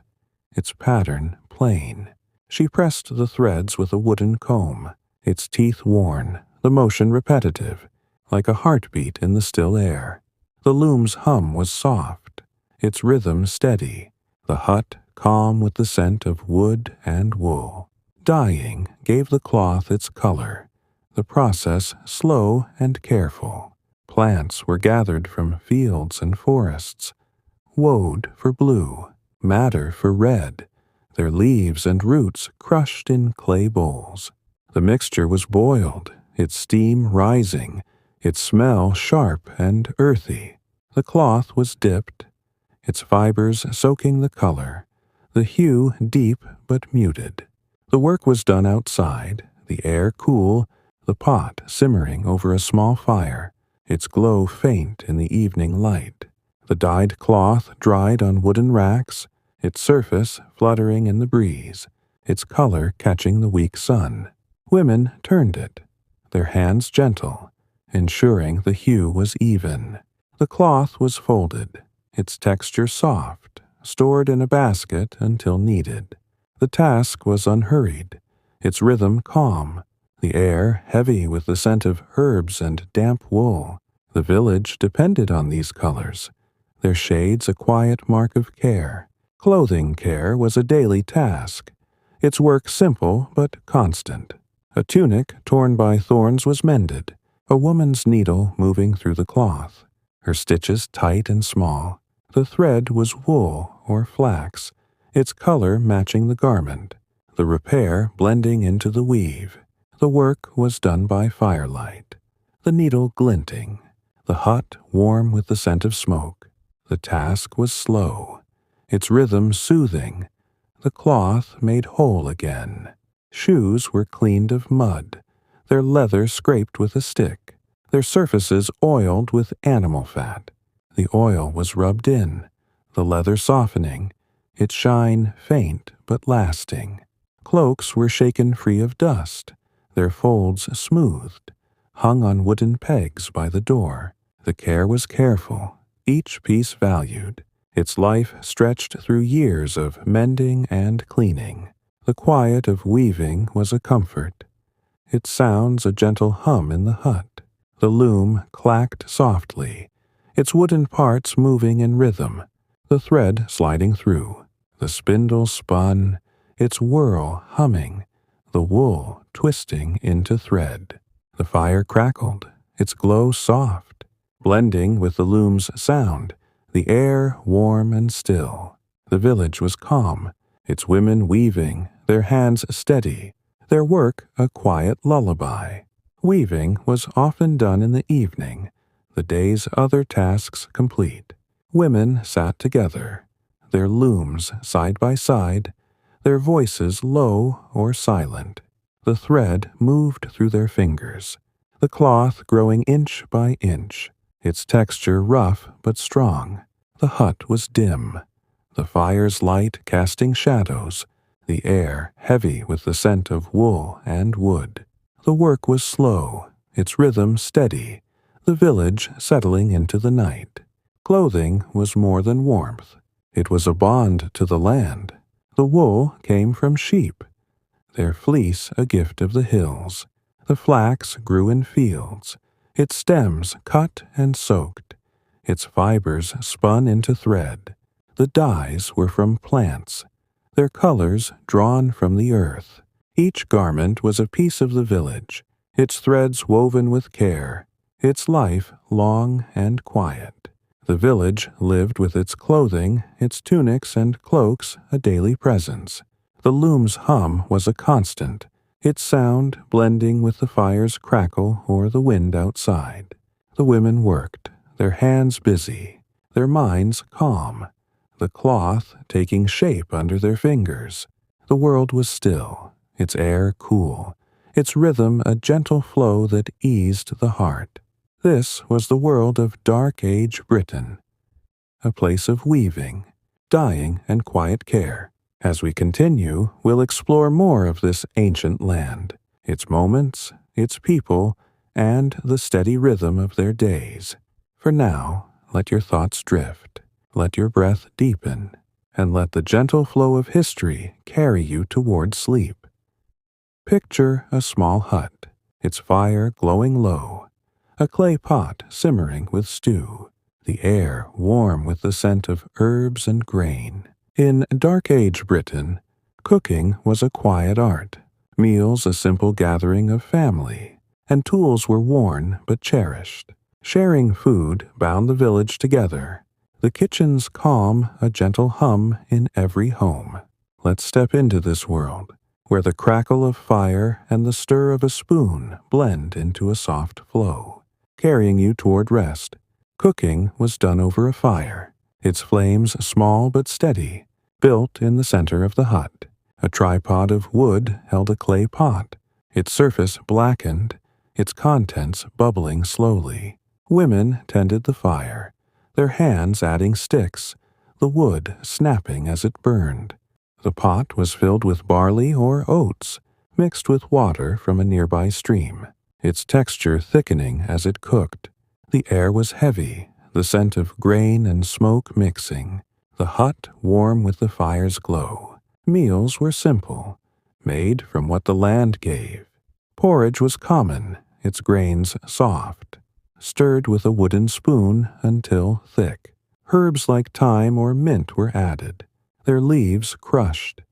its pattern plain. She pressed the threads with a wooden comb, its teeth worn, the motion repetitive, like a heartbeat in the still air. The loom's hum was soft, its rhythm steady, the hut calm with the scent of wood and wool. Dyeing gave the cloth its color, the process slow and careful. Plants were gathered from fields and forests, woad for blue, madder for red, their leaves and roots crushed in clay bowls. The mixture was boiled, its steam rising, its smell sharp and earthy. The cloth was dipped, its fibers soaking the color, the hue deep but muted. The work was done outside, the air cool, the pot simmering over a small fire, its glow faint in the evening light. The dyed cloth dried on wooden racks, its surface fluttering in the breeze, its color catching the weak sun. Women turned it, their hands gentle, ensuring the hue was even. The cloth was folded, its texture soft, stored in a basket until needed. The task was unhurried, its rhythm calm, the air heavy with the scent of herbs and damp wool. The village depended on these colors, their shades a quiet mark of care. Clothing care was a daily task, its work simple but constant. A tunic torn by thorns was mended, a woman's needle moving through the cloth, her stitches tight and small. The thread was wool or flax, its color matching the garment, the repair blending into the weave. The work was done by firelight, the needle glinting, the hut warm with the scent of smoke. The task was slow, its rhythm soothing, the cloth made whole again. Shoes were cleaned of mud, their leather scraped with a stick, their surfaces oiled with animal fat. The oil was rubbed in, the leather softening, its shine faint but lasting. Cloaks were shaken free of dust, their folds smoothed, hung on wooden pegs by the door. The care was careful, each piece valued, its life stretched through years of mending and cleaning. The quiet of weaving was a comfort, its sounds a gentle hum in the hut. The loom clacked softly, its wooden parts moving in rhythm, the thread sliding through. The spindle spun, its whirl humming, the wool twisting into thread. The fire crackled, its glow soft, blending with the loom's sound, the air warm and still. The village was calm, its women weaving, their hands steady, their work a quiet lullaby. Weaving was often done in the evening, the day's other tasks complete. Women sat together, their looms side by side, their voices low or silent. The thread moved through their fingers, the cloth growing inch by inch, its texture rough but strong. The hut was dim, the fire's light casting shadows, the air heavy with the scent of wool and wood. The work was slow, its rhythm steady, the village settling into the night. Clothing was more than warmth. It was a bond to the land. The wool came from sheep, their fleece a gift of the hills. The flax grew in fields, its stems cut and soaked, its fibers spun into thread. The dyes were from plants, their colors drawn from the earth. Each garment was a piece of the village, its threads woven with care, its life long and quiet. The village lived with its clothing, its tunics and cloaks a daily presence. The loom's hum was a constant, its sound blending with the fire's crackle or the wind outside. The women worked, their hands busy, their minds calm, the cloth taking shape under their fingers. The world was still, its air cool, its rhythm a gentle flow that eased the heart. This was the world of Dark Age Britain, a place of weaving, dyeing, and quiet care. As we continue, we'll explore more of this ancient land, its moments, its people, and the steady rhythm of their days. For now, let your thoughts drift, let your breath deepen, and let the gentle flow of history carry you toward sleep. Picture a small hut, its fire glowing low, a clay pot simmering with stew, the air warm with the scent of herbs and grain. In Dark Age Britain, cooking was a quiet art, meals a simple gathering of family, and tools were worn but cherished. Sharing food bound the village together, the kitchen's calm a gentle hum in every home. Let's step into this world, where the crackle of fire and the stir of a spoon blend into a soft flow, carrying you toward rest. Cooking was done over a fire, its flames small but steady, built in the center of the hut. A tripod of wood held a clay pot, its surface blackened, its contents bubbling slowly. Women tended the fire, their hands adding sticks, the wood snapping as it burned. The pot was filled with barley or oats, mixed with water from a nearby stream, its texture thickening as it cooked. The air was heavy, the scent of grain and smoke mixing, the hut warm with the fire's glow. Meals were simple, made from what the land gave. Porridge was common, its grains soft, stirred with a wooden spoon until thick. Herbs like thyme or mint were added, their leaves crushed,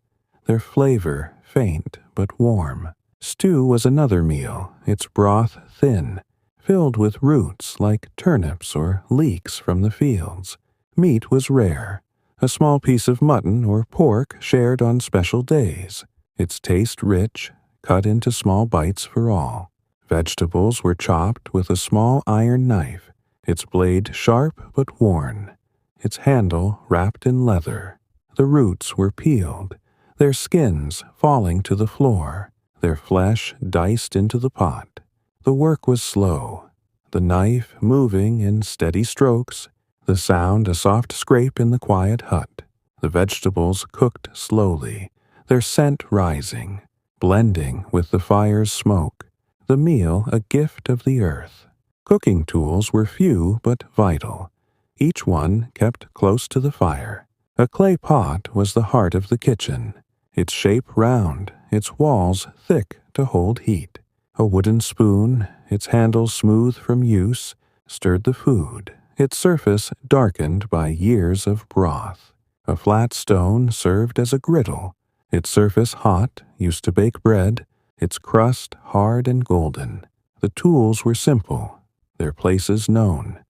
their flavor faint but warm. Stew was another meal, its broth thin, filled with roots like turnips or leeks from the fields. Meat was rare, a small piece of mutton or pork shared on special days, its taste rich, cut into small bites for all. Vegetables were chopped with a small iron knife, its blade sharp but worn, its handle wrapped in leather. The roots were peeled, their skins falling to the floor, their flesh diced into the pot. The work was slow, the knife moving in steady strokes, the sound a soft scrape in the quiet hut. The vegetables cooked slowly, their scent rising, blending with the fire's smoke, the meal a gift of the earth. Cooking tools were few but vital, each one kept close to the fire. A clay pot was the heart of the kitchen, its shape round, its walls thick to hold heat. A wooden spoon, its handle smooth from use, stirred the food, its surface darkened by years of broth. A flat stone served as a griddle, its surface hot, used to bake bread, its crust hard and golden. The tools were simple, their places known,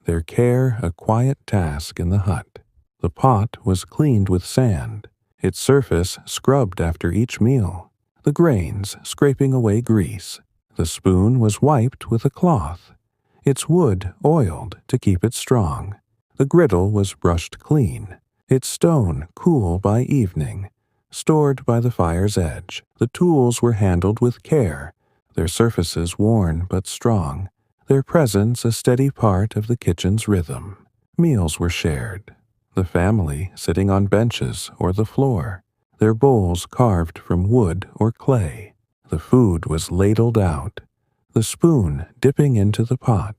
their care a quiet task in the hut. The pot was cleaned with sand, its surface scrubbed after each meal, the grains scraping away grease. The spoon was wiped with a cloth, its wood oiled to keep it strong. The griddle was brushed clean, its stone cool by evening, stored by the fire's edge. The tools were handled with care, their surfaces worn but strong, their presence a steady part of the kitchen's rhythm. Meals were shared, the family sitting on benches or the floor, their bowls carved from wood or clay. The food was ladled out, the spoon dipping into the pot,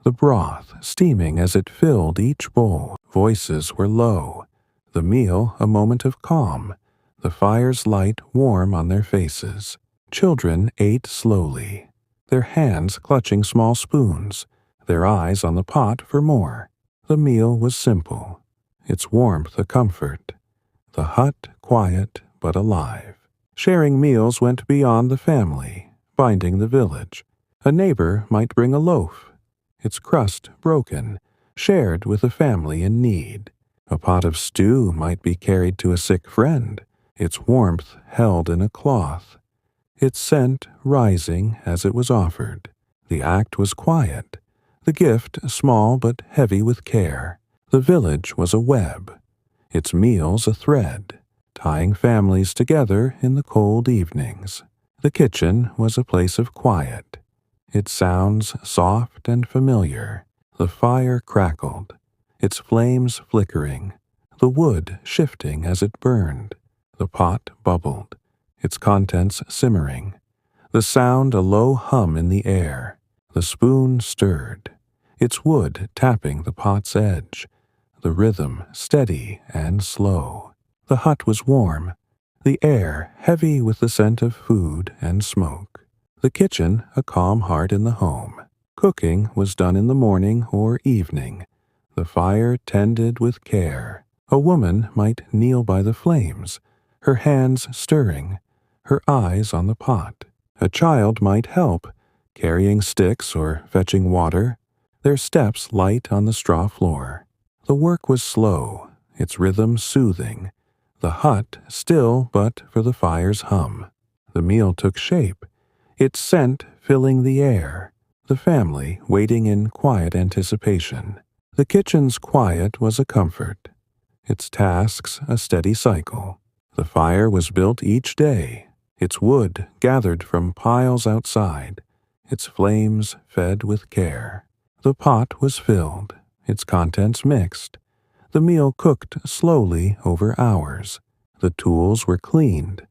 the broth steaming as it filled each bowl. Voices were low, the meal a moment of calm, the fire's light warm on their faces. Children ate slowly, their hands clutching small spoons, their eyes on the pot for more. The meal was simple, its warmth a comfort, the hut quiet but alive. Sharing meals went beyond the family, binding the village. A neighbor might bring a loaf, its crust broken, shared with a family in need. A pot of stew might be carried to a sick friend, its warmth held in a cloth, its scent rising as it was offered. The act was quiet, the gift small but heavy with care. The village was a web, its meals a thread, tying families together in the cold evenings. The kitchen was a place of quiet, its sounds soft and familiar. The fire crackled, its flames flickering, the wood shifting as it burned. The pot bubbled, its contents simmering, the sound a low hum in the air. The spoon stirred, its wood tapping the pot's edge, the rhythm steady and slow. The hut was warm, the air heavy with the scent of food and smoke. The kitchen a calm heart in the home. Cooking was done in the morning or evening, the fire tended with care. A woman might kneel by the flames, her hands stirring, her eyes on the pot. A child might help, carrying sticks or fetching water, their steps light on the straw floor. The work was slow, its rhythm soothing, the hut still but for the fire's hum. The meal took shape, its scent filling the air, the family waiting in quiet anticipation. The kitchen's quiet was a comfort, its tasks a steady cycle. The fire was built each day, its wood gathered from piles outside, its flames fed with care. The pot was filled, its contents mixed, the meal cooked slowly over hours. The tools were cleaned,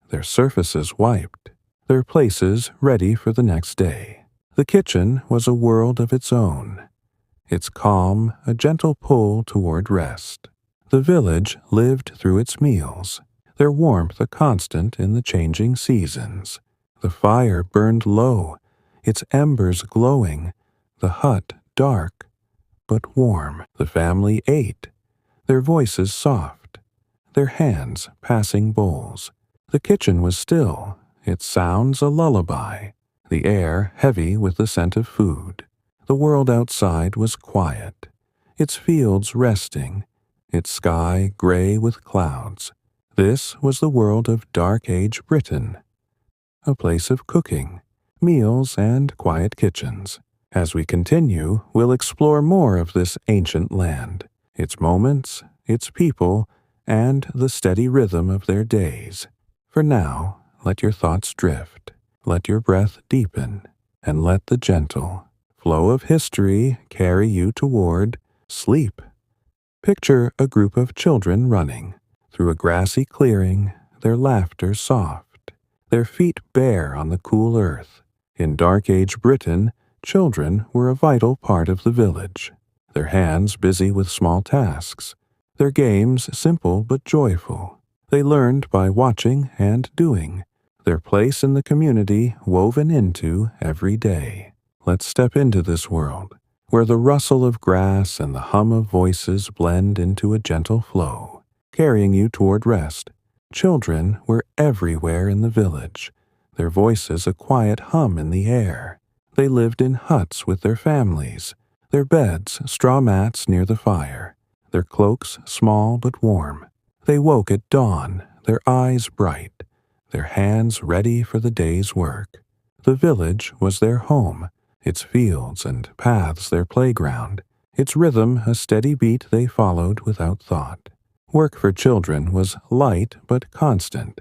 their surfaces wiped, their places ready for the next day. The kitchen was a world of its own, its calm a gentle pull toward rest. The village lived through its meals, their warmth a constant in the changing seasons. The fire burned low, its embers glowing, the hut dark but warm. The family ate, their voices soft, their hands passing bowls. The kitchen was still, its sounds a lullaby, the air heavy with the scent of food. The world outside was quiet, its fields resting, its sky gray with clouds. This was the world of Dark Age Britain, a place of cooking, meals, and quiet kitchens. As we continue, we'll explore more of this ancient land, its moments, its people, and the steady rhythm of their days. For now, let your thoughts drift, let your breath deepen, and let the gentle flow of history carry you toward sleep. Picture a group of children running through a grassy clearing, their laughter soft, their feet bare on the cool earth. In Dark Age Britain, children were a vital part of the village, their hands busy with small tasks, their games simple but joyful. They learned by watching and doing, their place in the community woven into every day. Let's step into this world, where the rustle of grass and the hum of voices blend into a gentle flow, carrying you toward rest. Children were everywhere in the village, their voices a quiet hum in the air. They lived in huts with their families, their beds straw mats near the fire, their cloaks small but warm. They woke at dawn, their eyes bright, their hands ready for the day's work. The village was their home, its fields and paths their playground, its rhythm a steady beat they followed without thought. Work for children was light but constant,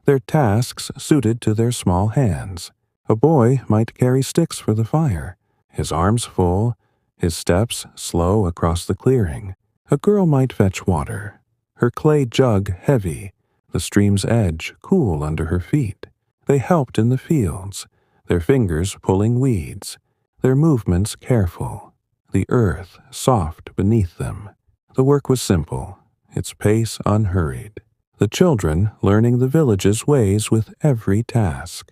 their tasks suited to their small hands. A boy might carry sticks for the fire, his arms full, his steps slow across the clearing. A girl might fetch water, her clay jug heavy, the stream's edge cool under her feet. They helped in the fields, their fingers pulling weeds, their movements careful, the earth soft beneath them. The work was simple, its pace unhurried, the children learning the village's ways with every task.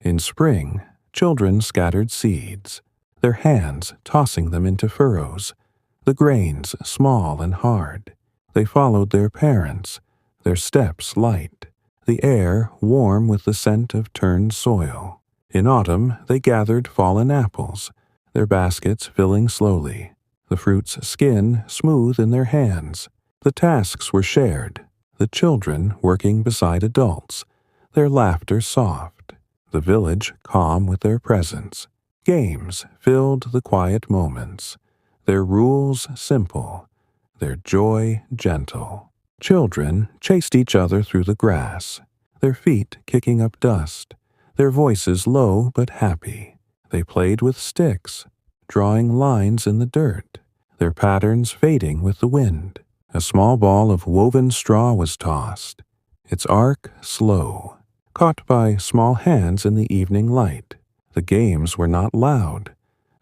In spring, children scattered seeds, their hands tossing them into furrows, the grains small and hard. They followed their parents, their steps light, the air warm with the scent of turned soil. In autumn, they gathered fallen apples, their baskets filling slowly, the fruit's skin smooth in their hands. The tasks were shared, the children working beside adults, their laughter soft, the village calm with their presence. Games filled the quiet moments, their rules simple, their joy gentle. Children chased each other through the grass, their feet kicking up dust, their voices low but happy. They played with sticks, drawing lines in the dirt, their patterns fading with the wind. A small ball of woven straw was tossed, its arc slow, caught by small hands in the evening light. The games were not loud,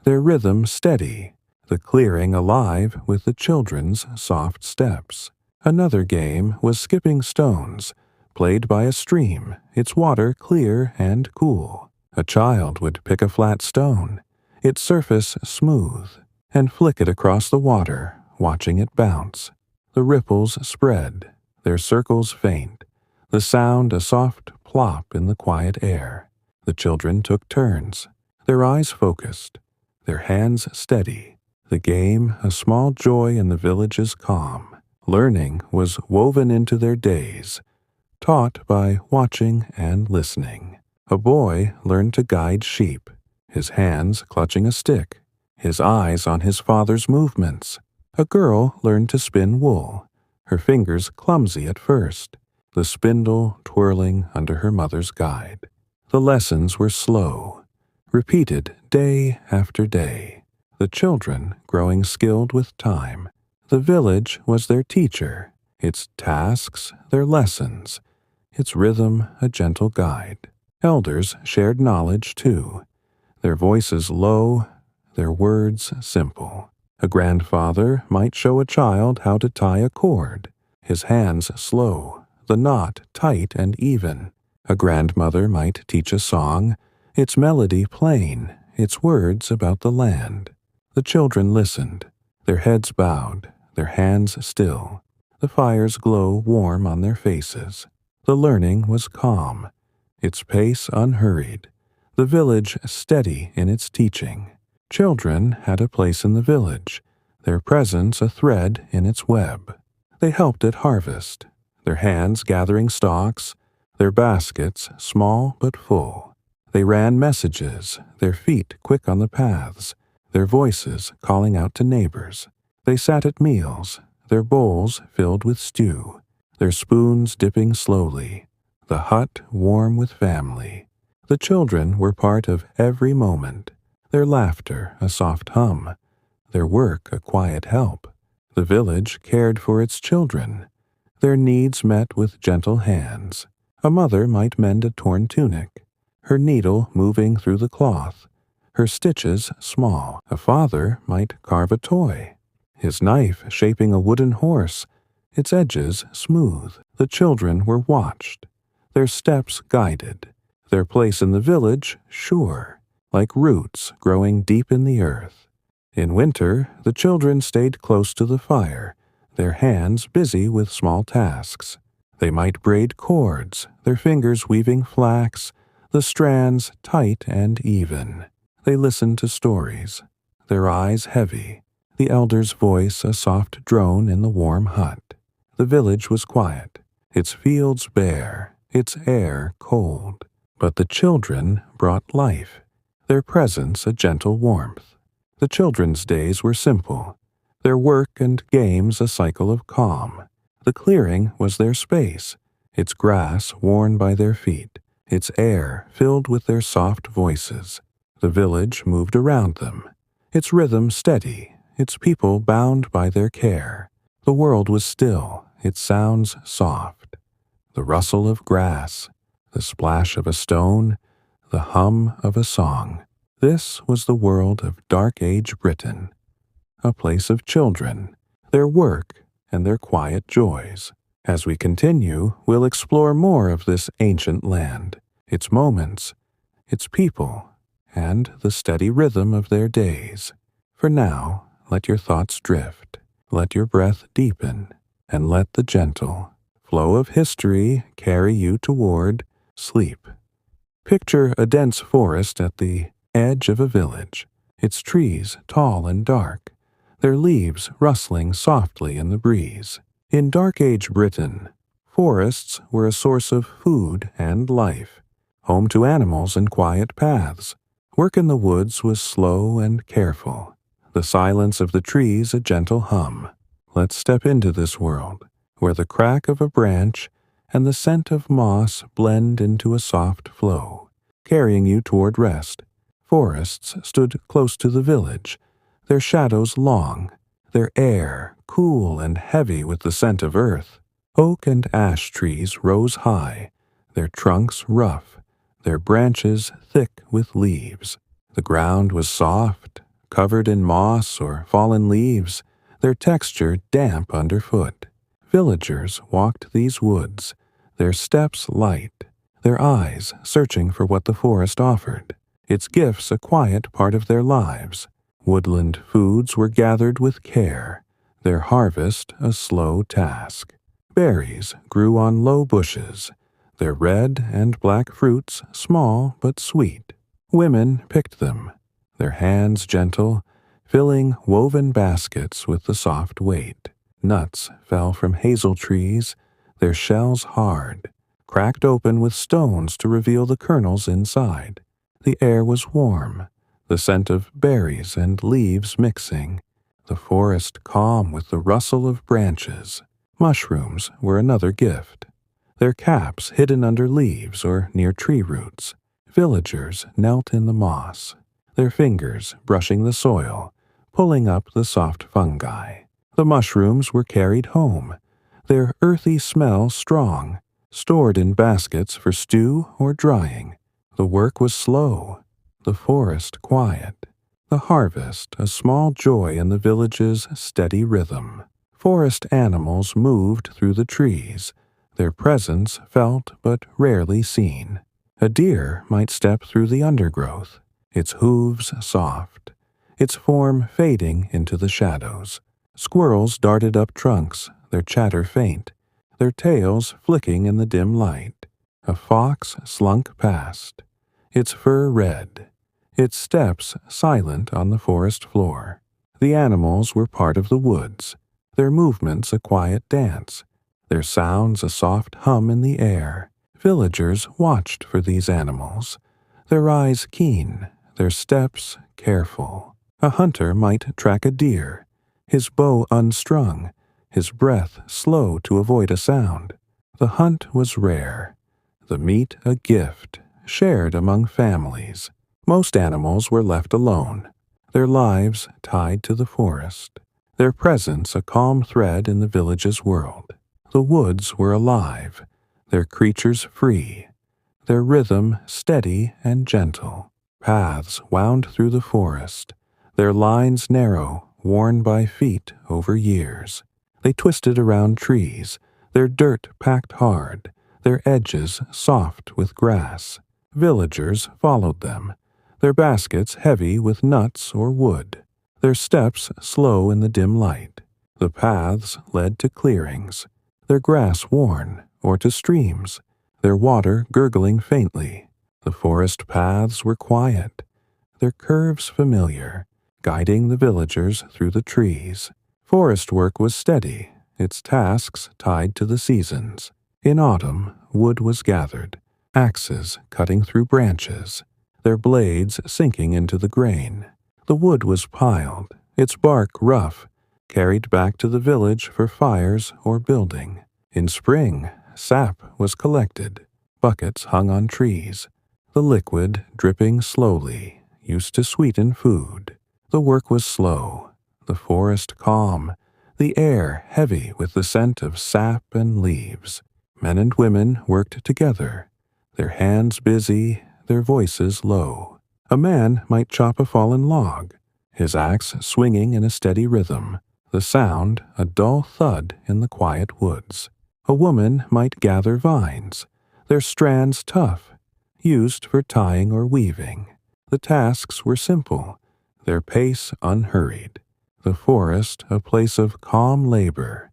their rhythm steady, the clearing alive with the children's soft steps. Another game was skipping stones, played by a stream, its water clear and cool. A child would pick a flat stone, its surface smooth, and flick it across the water, watching it bounce. The ripples spread, their circles faint, the sound a soft plop in the quiet air. The children took turns, their eyes focused, their hands steady, the game a small joy in the village's calm. Learning was woven into their days, taught by watching and listening. A boy learned to guide sheep, his hands clutching a stick, his eyes on his father's movements. A girl learned to spin wool, her fingers clumsy at first, the spindle twirling under her mother's guide. The lessons were slow, repeated day after day, the children growing skilled with time. The village was their teacher, its tasks their lessons, its rhythm a gentle guide. Elders shared knowledge too, their voices low, their words simple. A grandfather might show a child how to tie a cord, his hands slow, the knot tight and even. A grandmother might teach a song, its melody plain, its words about the land. The children listened, their heads bowed, their hands still. The fire's glow warm on their faces. The learning was calm, its pace unhurried, the village steady in its teaching. Children had a place in the village, their presence a thread in its web. They helped at harvest, their hands gathering stalks, their baskets small but full. They ran messages, their feet quick on the paths, their voices calling out to neighbors. They sat at meals, their bowls filled with stew, their spoons dipping slowly, the hut warm with family. The children were part of every moment, their laughter a soft hum, their work a quiet help. The village cared for its children, their needs met with gentle hands. A mother might mend a torn tunic, her needle moving through the cloth, her stitches small. A father might carve a toy, his knife shaping a wooden horse, its edges smooth. The children were watched, their steps guided, their place in the village sure, like roots growing deep in the earth. In winter, the children stayed close to the fire, their hands busy with small tasks. They might braid cords, their fingers weaving flax, the strands tight and even. They listened to stories, their eyes heavy, the elder's voice a soft drone in the warm hut. The village was quiet, its fields bare, its air cold, but the children brought life, their presence a gentle warmth. The children's days were simple, their work and games a cycle of calm. The clearing was their space, its grass worn by their feet, its air filled with their soft voices. The village moved around them, its rhythm steady, its people bound by their care. The world was still, its sounds soft. The rustle of grass, the splash of a stone, the hum of a song. This was the world of Dark Age Britain, a place of children, their work, and their quiet joys. As we continue, we'll explore more of this ancient land, its moments, its people, and the steady rhythm of their days. For now, let your thoughts drift, let your breath deepen, and let the gentle flow of history carry you toward sleep. Picture a dense forest at the edge of a village. its trees tall and dark, their leaves rustling softly in the breeze. In Dark Age Britain, forests were a source of food and life, home to animals and quiet paths. Work in the woods was slow and careful, the silence of the trees a gentle hum. Let's step into this world, where the crack of a branch and the scent of moss blend into a soft flow, carrying you toward rest. Forests stood close to the village, their shadows long, their air cool and heavy with the scent of earth. Oak and ash trees rose high, their trunks rough, their branches thick with leaves. The ground was soft, covered in moss or fallen leaves, their texture damp underfoot. Villagers walked these woods, their steps light, their eyes searching for what the forest offered, its gifts a quiet part of their lives. Woodland foods were gathered with care, their harvest a slow task. Berries grew on low bushes, their red and black fruits small but sweet. Women picked them, their hands gentle, filling woven baskets with the soft weight. Nuts fell from hazel trees, their shells hard, cracked open with stones to reveal the kernels inside. The air was warm, the scent of berries and leaves mixing, the forest calm with the rustle of branches. Mushrooms were another gift, their caps hidden under leaves or near tree roots. Villagers knelt in the moss, their fingers brushing the soil, pulling up the soft fungi. The mushrooms were carried home, their earthy smell strong, stored in baskets for stew or drying. The work was slow, the forest quiet, the harvest a small joy in the village's steady rhythm. Forest animals moved through the trees, their presence felt but rarely seen. A deer might step through the undergrowth, its hooves soft, its form fading into the shadows. Squirrels darted up trunks, their chatter faint, their tails flicking in the dim light. A fox slunk past, its fur red, its steps silent on the forest floor. The animals were part of the woods, their movements a quiet dance, their sounds a soft hum in the air. Villagers watched for these animals, their eyes keen, their steps careful. A hunter might track a deer, his bow unstrung, his breath slow to avoid a sound. The hunt was rare, the meat a gift, shared among families. Most animals were left alone, their lives tied to the forest, their presence a calm thread in the village's world. The woods were alive, their creatures free, their rhythm steady and gentle. Paths wound through the forest, their lines narrow, worn by feet over years. They twisted around trees, their dirt packed hard, their edges soft with grass. Villagers followed them, their baskets heavy with nuts or wood, their steps slow in the dim light. The paths led to clearings, their grass worn, or to streams, their water gurgling faintly. The forest paths were quiet, their curves familiar, guiding the villagers through the trees. Forest work was steady, its tasks tied to the seasons. In autumn, wood was gathered, axes cutting through branches, their blades sinking into the grain. The wood was piled, its bark rough, carried back to the village for fires or building. In spring, sap was collected, buckets hung on trees, the liquid dripping slowly, used to sweeten food. The work was slow, the forest calm, the air heavy with the scent of sap and leaves. Men and women worked together, their hands busy, their voices low. A man might chop a fallen log, his axe swinging in a steady rhythm, the sound a dull thud in the quiet woods. A woman might gather vines, their strands tough, used for tying or weaving. The tasks were simple, their pace unhurried. The forest a place of calm labor,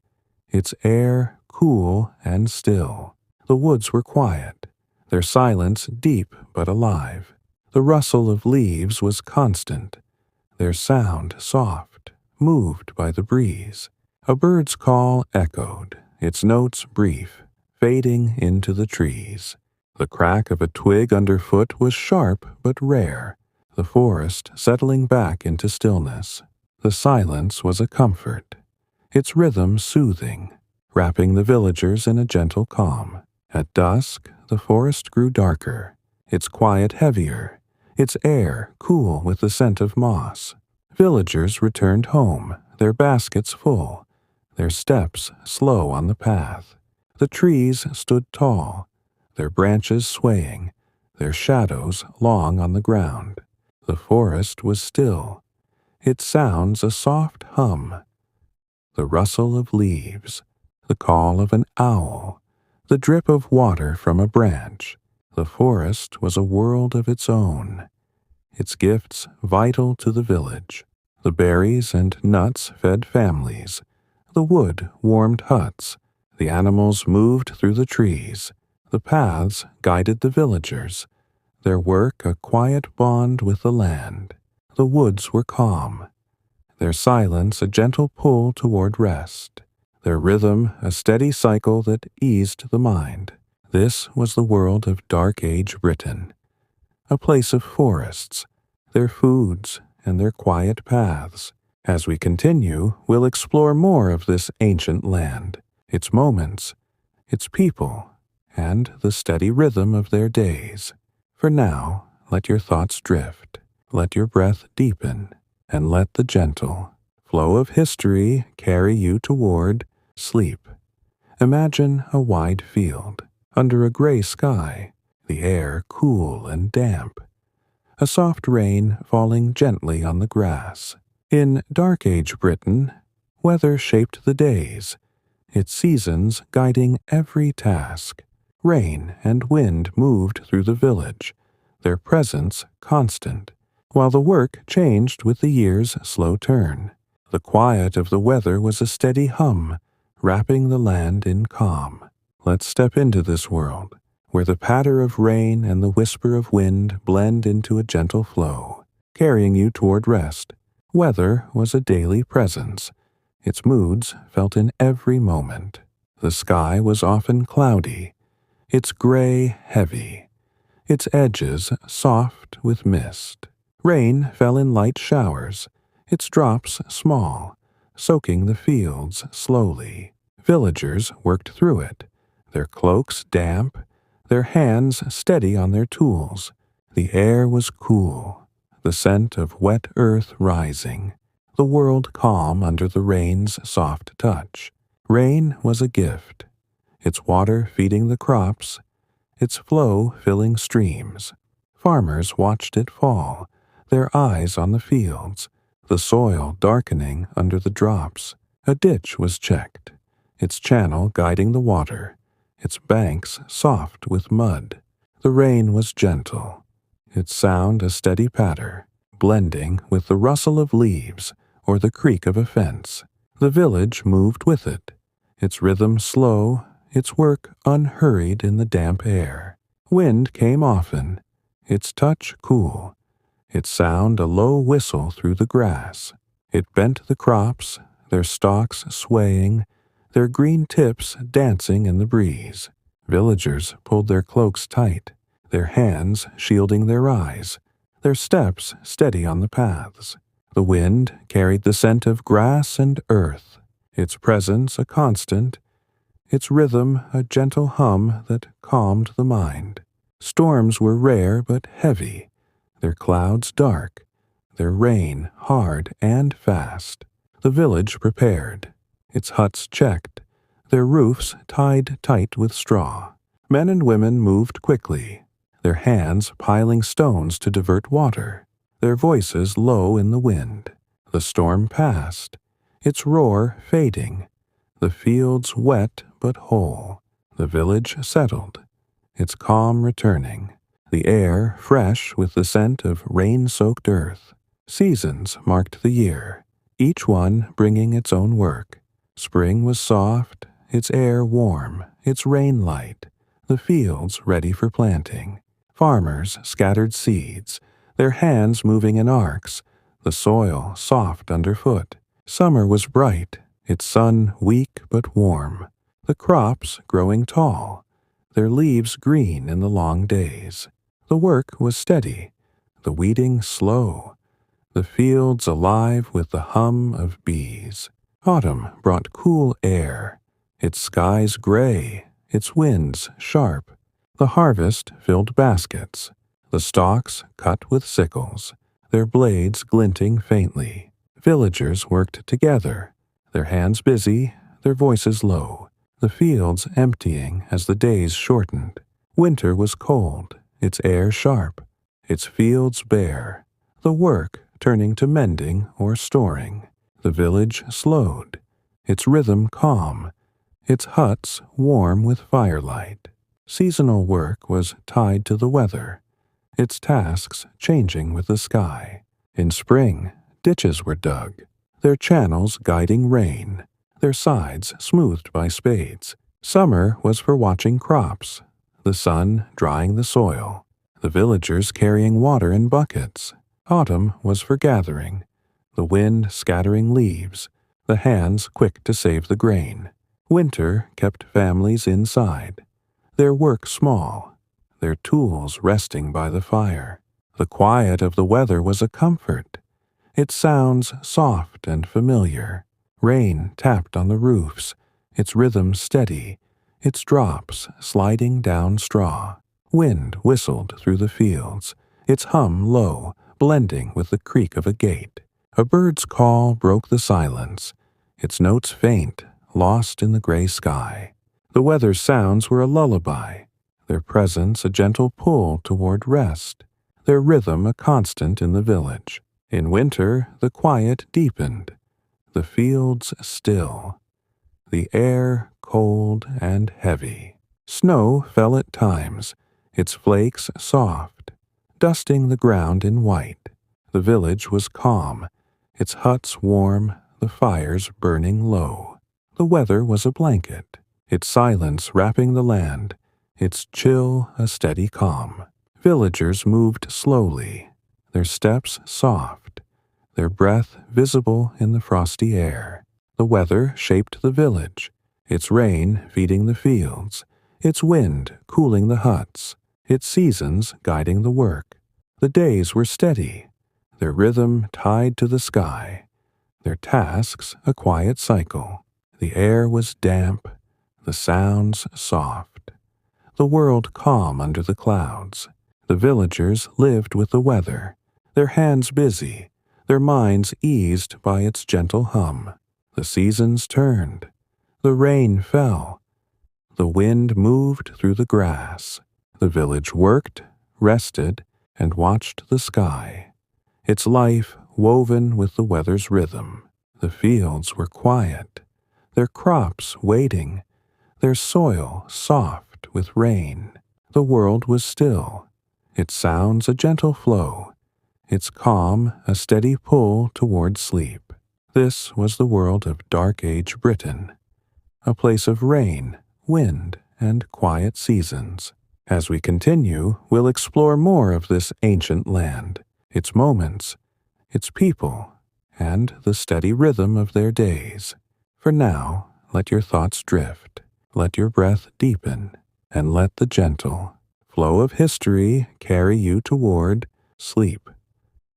its air cool and still. The woods were quiet, their silence deep but alive. The rustle of leaves was constant, their sound soft, moved by the breeze. A bird's call echoed, its notes brief, fading into the trees. The crack of a twig underfoot was sharp but rare, the forest settling back into stillness. The silence was a comfort, its rhythm soothing, wrapping the villagers in a gentle calm. At dusk, the forest grew darker, its quiet heavier, its air cool with the scent of moss. Villagers returned home, their baskets full, their steps slow on the path. The trees stood tall, their branches swaying, their shadows long on the ground. The forest was still, its sounds a soft hum, the rustle of leaves, the call of an owl, the drip of water from a branch. The forest was a world of its own, its gifts vital to the village. The berries and nuts fed families, the wood warmed huts, the animals moved through the trees, the paths guided the villagers, their work a quiet bond with the land. The woods were calm, their silence a gentle pull toward rest, their rhythm a steady cycle that eased the mind. This was the world of Dark Age Britain, a place of forests, their foods, and their quiet paths. As we continue, we'll explore more of this ancient land, its moments, its people, and the steady rhythm of their days. For now, let your thoughts drift, let your breath deepen, and let the gentle flow of history carry you toward sleep. Imagine a wide field, under a gray sky, the air cool and damp, a soft rain falling gently on the grass. In Dark Age Britain, weather shaped the days, its seasons guiding every task. Rain and wind moved through the village, their presence constant, while the work changed with the year's slow turn. The quiet of the weather was a steady hum, wrapping the land in calm. Let's step into this world, where the patter of rain and the whisper of wind blend into a gentle flow, carrying you toward rest. Weather was a daily presence, its moods felt in every moment. The sky was often cloudy, its gray heavy, its edges soft with mist. Rain fell in light showers, its drops small, soaking the fields slowly. Villagers worked through it, their cloaks damp, their hands steady on their tools. The air was cool, the scent of wet earth rising, the world calm under the rain's soft touch. Rain was a gift, its water feeding the crops, its flow filling streams. Farmers watched it fall, their eyes on the fields, the soil darkening under the drops. A ditch was checked, its channel guiding the water, its banks soft with mud. The rain was gentle, its sound a steady patter, blending with the rustle of leaves or the creak of a fence. The village moved with it, its rhythm slow, its work unhurried in the damp air. Wind came often, its touch cool, its sound a low whistle through the grass. It bent the crops, their stalks swaying, their green tips dancing in the breeze. Villagers pulled their cloaks tight, their hands shielding their eyes, their steps steady on the paths. The wind carried the scent of grass and earth, its presence a constant, its rhythm a gentle hum that calmed the mind. Storms were rare but heavy, their clouds dark, their rain hard and fast. The village prepared, its huts checked, their roofs tied tight with straw. Men and women moved quickly, their hands piling stones to divert water, their voices low in the wind. The storm passed, its roar fading, the fields wet but whole. The village settled, its calm returning, the air fresh with the scent of rain-soaked earth. Seasons marked the year, each one bringing its own work. Spring was soft, its air warm, its rain light, the fields ready for planting. Farmers scattered seeds, their hands moving in arcs, the soil soft underfoot. Summer was bright, its sun weak but warm. The crops growing tall, their leaves green in the long days. The work was steady, the weeding slow, the fields alive with the hum of bees. Autumn brought cool air, its skies gray, its winds sharp. The harvest filled baskets, the stalks cut with sickles, their blades glinting faintly. Villagers worked together, their hands busy, their voices low, the fields emptying as the days shortened. Winter was cold, its air sharp, its fields bare, the work turning to mending or storing. The village slowed, its rhythm calm, its huts warm with firelight. Seasonal work was tied to the weather, its tasks changing with the sky. In spring, ditches were dug, their channels guiding rain, their sides smoothed by spades. Summer was for watching crops, the sun drying the soil, the villagers carrying water in buckets. Autumn was for gathering, the wind scattering leaves, the hands quick to save the grain. Winter kept families inside, their work small, their tools resting by the fire. The quiet of the weather was a comfort, its sounds soft and familiar. Rain tapped on the roofs, its rhythm steady, its drops sliding down straw. Wind whistled through the fields, its hum low, blending with the creak of a gate. A bird's call broke the silence, its notes faint, lost in the gray sky. The weather's sounds were a lullaby, their presence a gentle pull toward rest, their rhythm a constant in the village. In winter, the quiet deepened, the fields still, the air cold and heavy. Snow fell at times, its flakes soft, dusting the ground in white. The village was calm, its huts warm, the fires burning low. The weather was a blanket, its silence wrapping the land, its chill a steady calm. Villagers moved slowly, their steps soft, their breath visible in the frosty air. The weather shaped the village, its rain feeding the fields, its wind cooling the huts, its seasons guiding the work. The days were steady, their rhythm tied to the sky, their tasks a quiet cycle. The air was damp, the sounds soft, the world calm under the clouds. The villagers lived with the weather, their hands busy, their minds eased by its gentle hum. The seasons turned, the rain fell, the wind moved through the grass. The village worked, rested, and watched the sky, its life woven with the weather's rhythm. The fields were quiet, their crops waiting, their soil soft with rain. The world was still, its sounds a gentle flow, its calm a steady pull toward sleep. This was the world of Dark Age Britain, a place of rain, wind, and quiet seasons. As we continue, we'll explore more of this ancient land, its moments, its people, and the steady rhythm of their days. For now, let your thoughts drift, let your breath deepen, and let the gentle flow of history carry you toward sleep.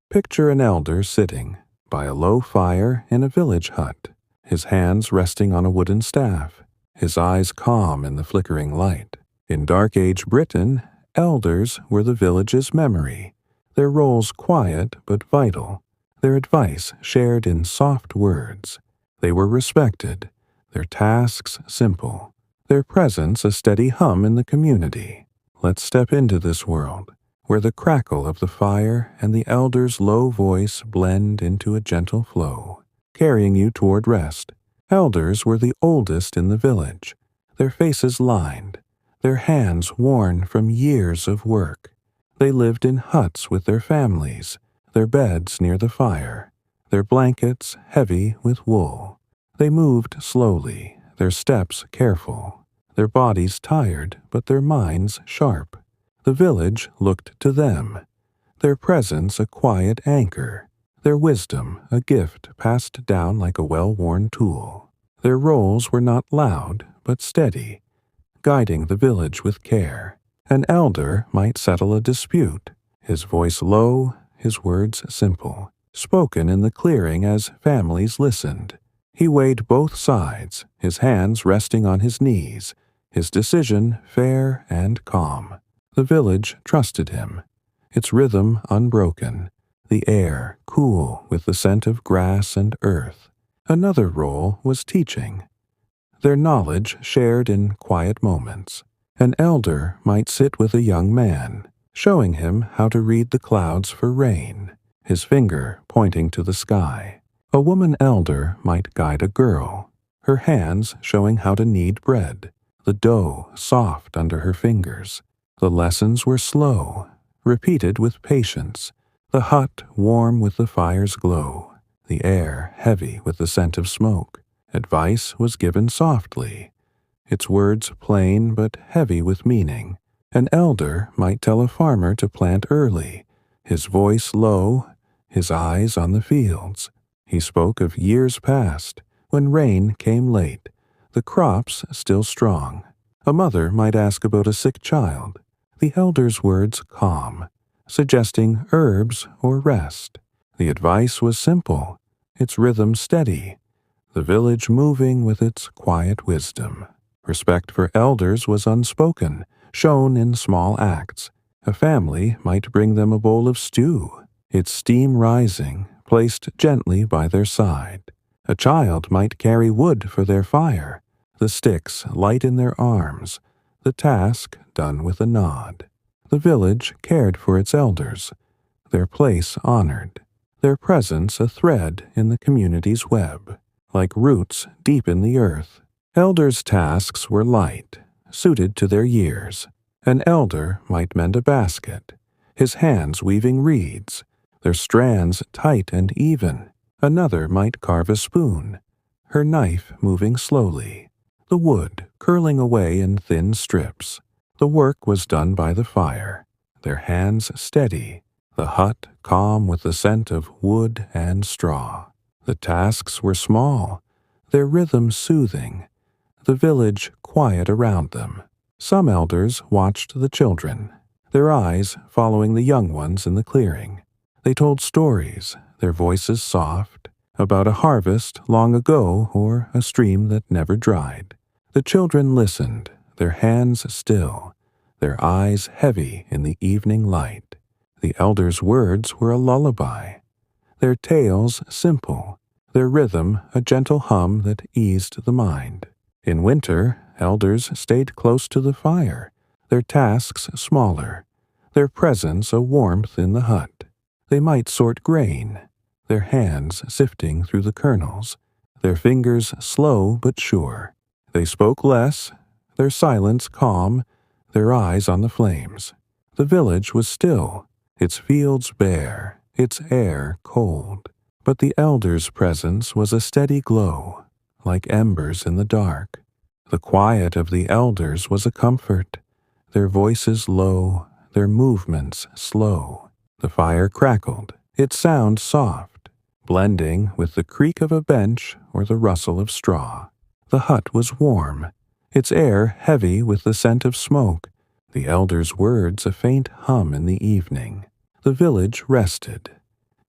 Picture an elder sitting by a low fire in a village hut, his hands resting on a wooden staff, his eyes calm in the flickering light. In Dark Age Britain, elders were the village's memory, their roles quiet but vital, their advice shared in soft words. They were respected, their tasks simple, their presence a steady hum in the community. Let's step into this world, where the crackle of the fire and the elder's low voice blend into a gentle flow, carrying you toward rest. Elders were the oldest in the village, their faces lined, their hands worn from years of work. They lived in huts with their families, their beds near the fire, their blankets heavy with wool. They moved slowly, their steps careful, their bodies tired but their minds sharp. The village looked to them, their presence a quiet anchor, their wisdom a gift passed down like a well-worn tool. Their roles were not loud, but steady, guiding the village with care. An elder might settle a dispute, his voice low, his words simple, spoken in the clearing as families listened. He weighed both sides, his hands resting on his knees, his decision fair and calm. The village trusted him, its rhythm unbroken, the air cool with the scent of grass and earth. Another role was teaching, their knowledge shared in quiet moments. An elder might sit with a young man, showing him how to read the clouds for rain, his finger pointing to the sky. A woman elder might guide a girl, her hands showing how to knead bread, the dough soft under her fingers. The lessons were slow, repeated with patience, the hut warm with the fire's glow, the air heavy with the scent of smoke. Advice was given softly, its words plain but heavy with meaning. An elder might tell a farmer to plant early, his voice low, his eyes on the fields. He spoke of years past, when rain came late, the crops still strong. A mother might ask about a sick child, the elder's words calm, suggesting herbs or rest. The advice was simple, its rhythm steady, the village moving with its quiet wisdom. Respect for elders was unspoken, shown in small acts. A family might bring them a bowl of stew, its steam rising, placed gently by their side. A child might carry wood for their fire, the sticks light in their arms, the task done with a nod. The village cared for its elders, their place honored, their presence a thread in the community's web, like roots deep in the earth. Elders' tasks were light, suited to their years. An elder might mend a basket, his hands weaving reeds, their strands tight and even. Another might carve a spoon, her knife moving slowly, the wood curling away in thin strips. The work was done by the fire, their hands steady, the hut calm with the scent of wood and straw. The tasks were small, their rhythm soothing, the village quiet around them. Some elders watched the children, their eyes following the young ones in the clearing. They told stories, their voices soft, about a harvest long ago or a stream that never dried. The children listened, their hands still, their eyes heavy in the evening light. The elders' words were a lullaby, their tales simple, their rhythm a gentle hum that eased the mind. In winter, elders stayed close to the fire, their tasks smaller, their presence a warmth in the hut. They might sort grain, their hands sifting through the kernels, their fingers slow but sure. They spoke less, their silence calm, their eyes on the flames. The village was still, its fields bare, its air cold, but the elders' presence was a steady glow, like embers in the dark. The quiet of the elders was a comfort, their voices low, their movements slow. The fire crackled, its sound soft, blending with the creak of a bench or the rustle of straw. The hut was warm, its air heavy with the scent of smoke, the elders' words a faint hum in the evening. The village rested,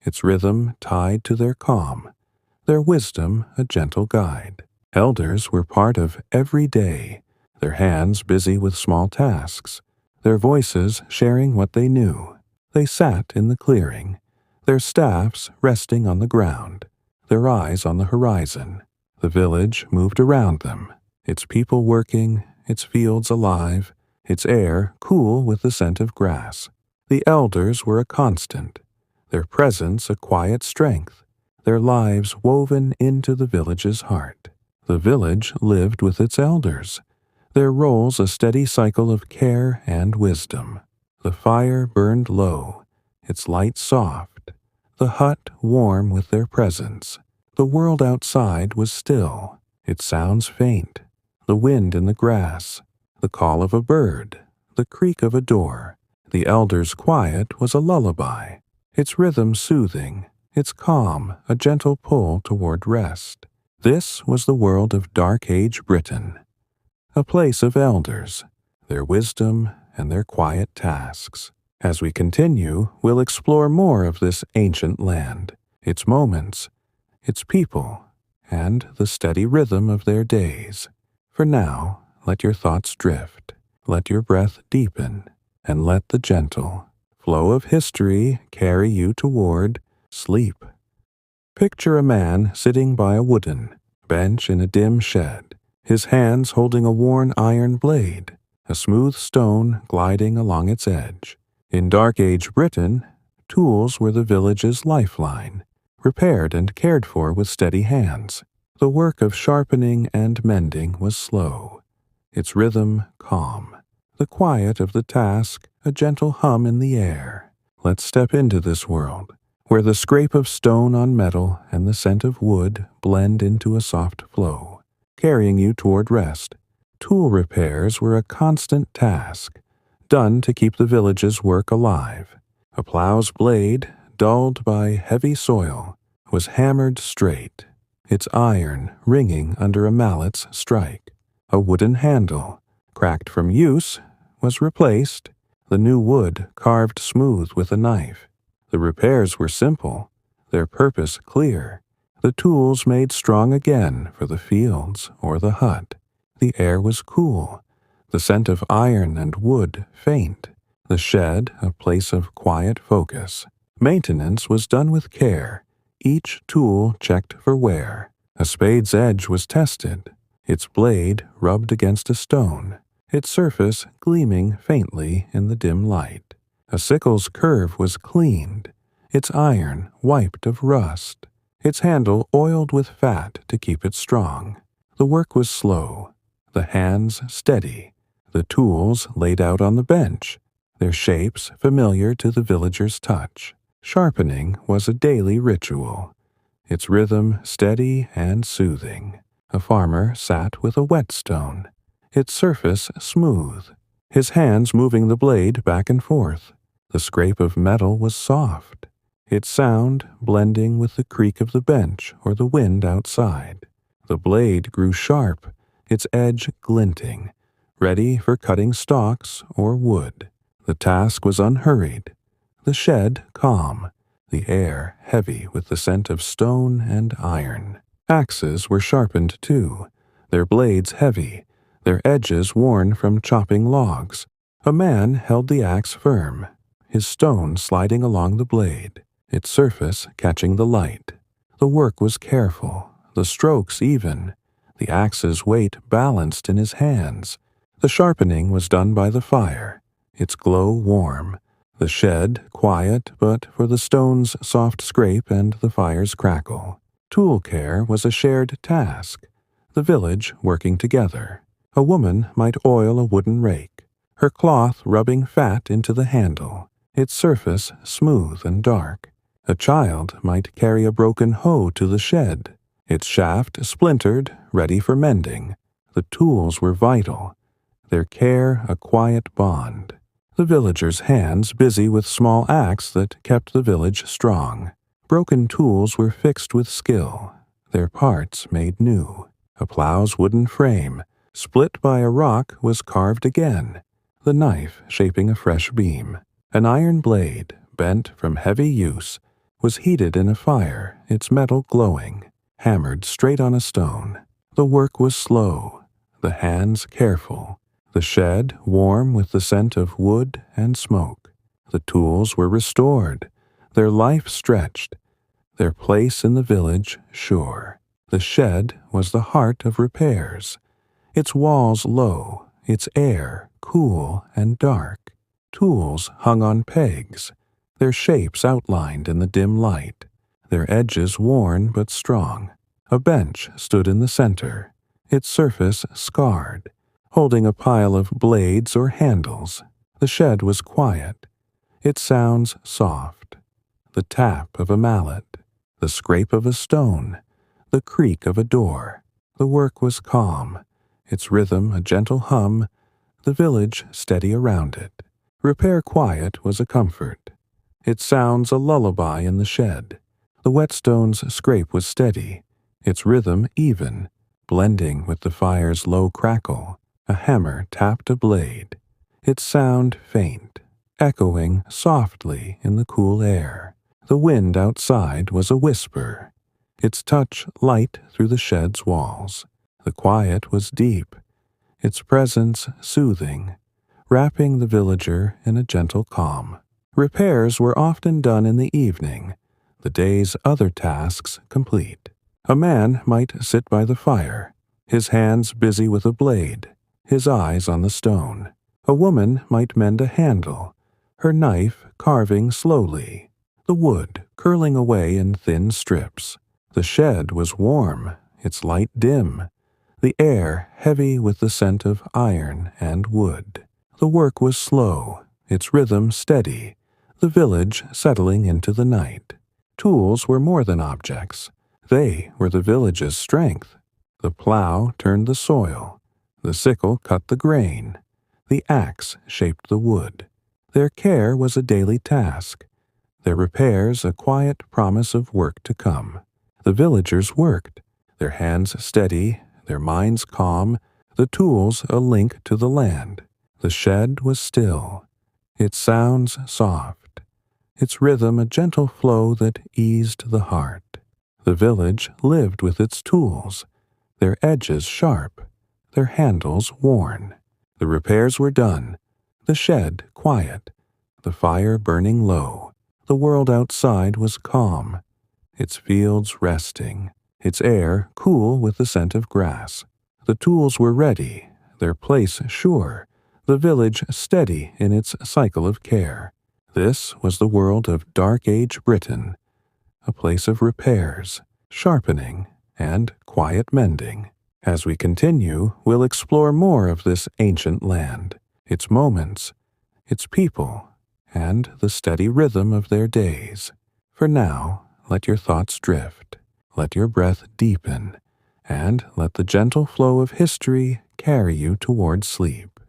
its rhythm tied to their calm, their wisdom a gentle guide. Elders were part of every day, their hands busy with small tasks, their voices sharing what they knew. They sat in the clearing, their staffs resting on the ground, their eyes on the horizon. The village moved around them, its people working, its fields alive, its air cool with the scent of grass. The elders were a constant, their presence a quiet strength, their lives woven into the village's heart. The village lived with its elders, their roles a steady cycle of care and wisdom. The fire burned low, its light soft, the hut warm with their presence. The world outside was still, its sounds faint, the wind in the grass, the call of a bird, the creak of a door. The elders' quiet was a lullaby, its rhythm soothing, its calm a gentle pull toward rest. This was the world of Dark Age Britain, a place of elders, their wisdom and their quiet tasks. As we continue, we'll explore more of this ancient land, its moments, its people, and the steady rhythm of their days. For now, let your thoughts drift, let your breath deepen, and let the gentle flow of history carry you toward sleep. Picture a man sitting by a wooden bench in a dim shed, his hands holding a worn iron blade, a smooth stone gliding along its edge. In Dark Age Britain, tools were the village's lifeline, repaired and cared for with steady hands. The work of sharpening and mending was slow, its rhythm calm, the quiet of the task a gentle hum in the air. Let's step into this world, where the scrape of stone on metal and the scent of wood blend into a soft flow, carrying you toward rest. Tool repairs were a constant task, done to keep the village's work alive. A plow's blade, dulled by heavy soil, was hammered straight, its iron ringing under a mallet's strike. A wooden handle, cracked from use, was replaced, the new wood carved smooth with a knife. The repairs were simple, their purpose clear, the tools made strong again for the fields or the hut. The air was cool, the scent of iron and wood faint, the shed a place of quiet focus. Maintenance was done with care, each tool checked for wear. A spade's edge was tested, its blade rubbed against a stone, its surface gleaming faintly in the dim light. A sickle's curve was cleaned, its iron wiped of rust, its handle oiled with fat to keep it strong. The work was slow, the hands steady, the tools laid out on the bench, their shapes familiar to the villager's touch. Sharpening was a daily ritual, its rhythm steady and soothing. A farmer sat with a whetstone, its surface smooth, his hands moving the blade back and forth. The scrape of metal was soft, its sound blending with the creak of the bench or the wind outside. The blade grew sharp, its edge glinting, ready for cutting stalks or wood. The task was unhurried, the shed calm, the air heavy with the scent of stone and iron. Axes were sharpened too, their blades heavy, their edges worn from chopping logs. A man held the axe firm, his stone sliding along the blade, its surface catching the light. The work was careful, the strokes even, the axe's weight balanced in his hands. The sharpening was done by the fire, its glow warm, the shed quiet but for the stone's soft scrape and the fire's crackle. Tool care was a shared task, the village working together. A woman might oil a wooden rake, her cloth rubbing fat into the handle, its surface smooth and dark. A child might carry a broken hoe to the shed, its shaft splintered, ready for mending. The tools were vital, their care a quiet bond. The villagers' hands busy with small acts that kept the village strong. Broken tools were fixed with skill, their parts made new. A plow's wooden frame, split by a rock, was carved again, the knife shaping a fresh beam. An iron blade, bent from heavy use, was heated in a fire, its metal glowing, hammered straight on a stone. The work was slow, the hands careful, the shed warm with the scent of wood and smoke. The tools were restored, their life stretched, their place in the village sure. The shed was the heart of repairs, its walls low, its air cool and dark. Tools hung on pegs, their shapes outlined in the dim light, their edges worn but strong. A bench stood in the center, its surface scarred, holding a pile of blades or handles. The shed was quiet, its sounds soft, the tap of a mallet, the scrape of a stone, the creak of a door. The work was calm, its rhythm a gentle hum, the village steady around it. Repair quiet was a comfort, its sounds a lullaby in the shed. The whetstone's scrape was steady, its rhythm even, blending with the fire's low crackle. A hammer tapped a blade, its sound faint, echoing softly in the cool air. The wind outside was a whisper, its touch light through the shed's walls. The quiet was deep, its presence soothing, wrapping the villager in a gentle calm. Repairs were often done in the evening, the day's other tasks complete. A man might sit by the fire, his hands busy with a blade, his eyes on the stone. A woman might mend a handle, her knife carving slowly, the wood curling away in thin strips. The shed was warm, its light dim, the air heavy with the scent of iron and wood. The work was slow, its rhythm steady, the village settling into the night. Tools were more than objects. They were the village's strength. The plow turned the soil, the sickle cut the grain, the axe shaped the wood. Their care was a daily task, their repairs a quiet promise of work to come. The villagers worked, their hands steady, their minds calm, the tools a link to the land. The shed was still, its sounds soft, its rhythm a gentle flow that eased the heart. The village lived with its tools, their edges sharp, their handles worn. The repairs were done, the shed quiet, the fire burning low. The world outside was calm, its fields resting, its air cool with the scent of grass. The tools were ready, their place sure, the village steady in its cycle of care. This was the world of Dark Age Britain, a place of repairs, sharpening, and quiet mending. As we continue, we'll explore more of this ancient land, its moments, its people, and the steady rhythm of their days. For now, let your thoughts drift, let your breath deepen, and let the gentle flow of history carry you toward sleep.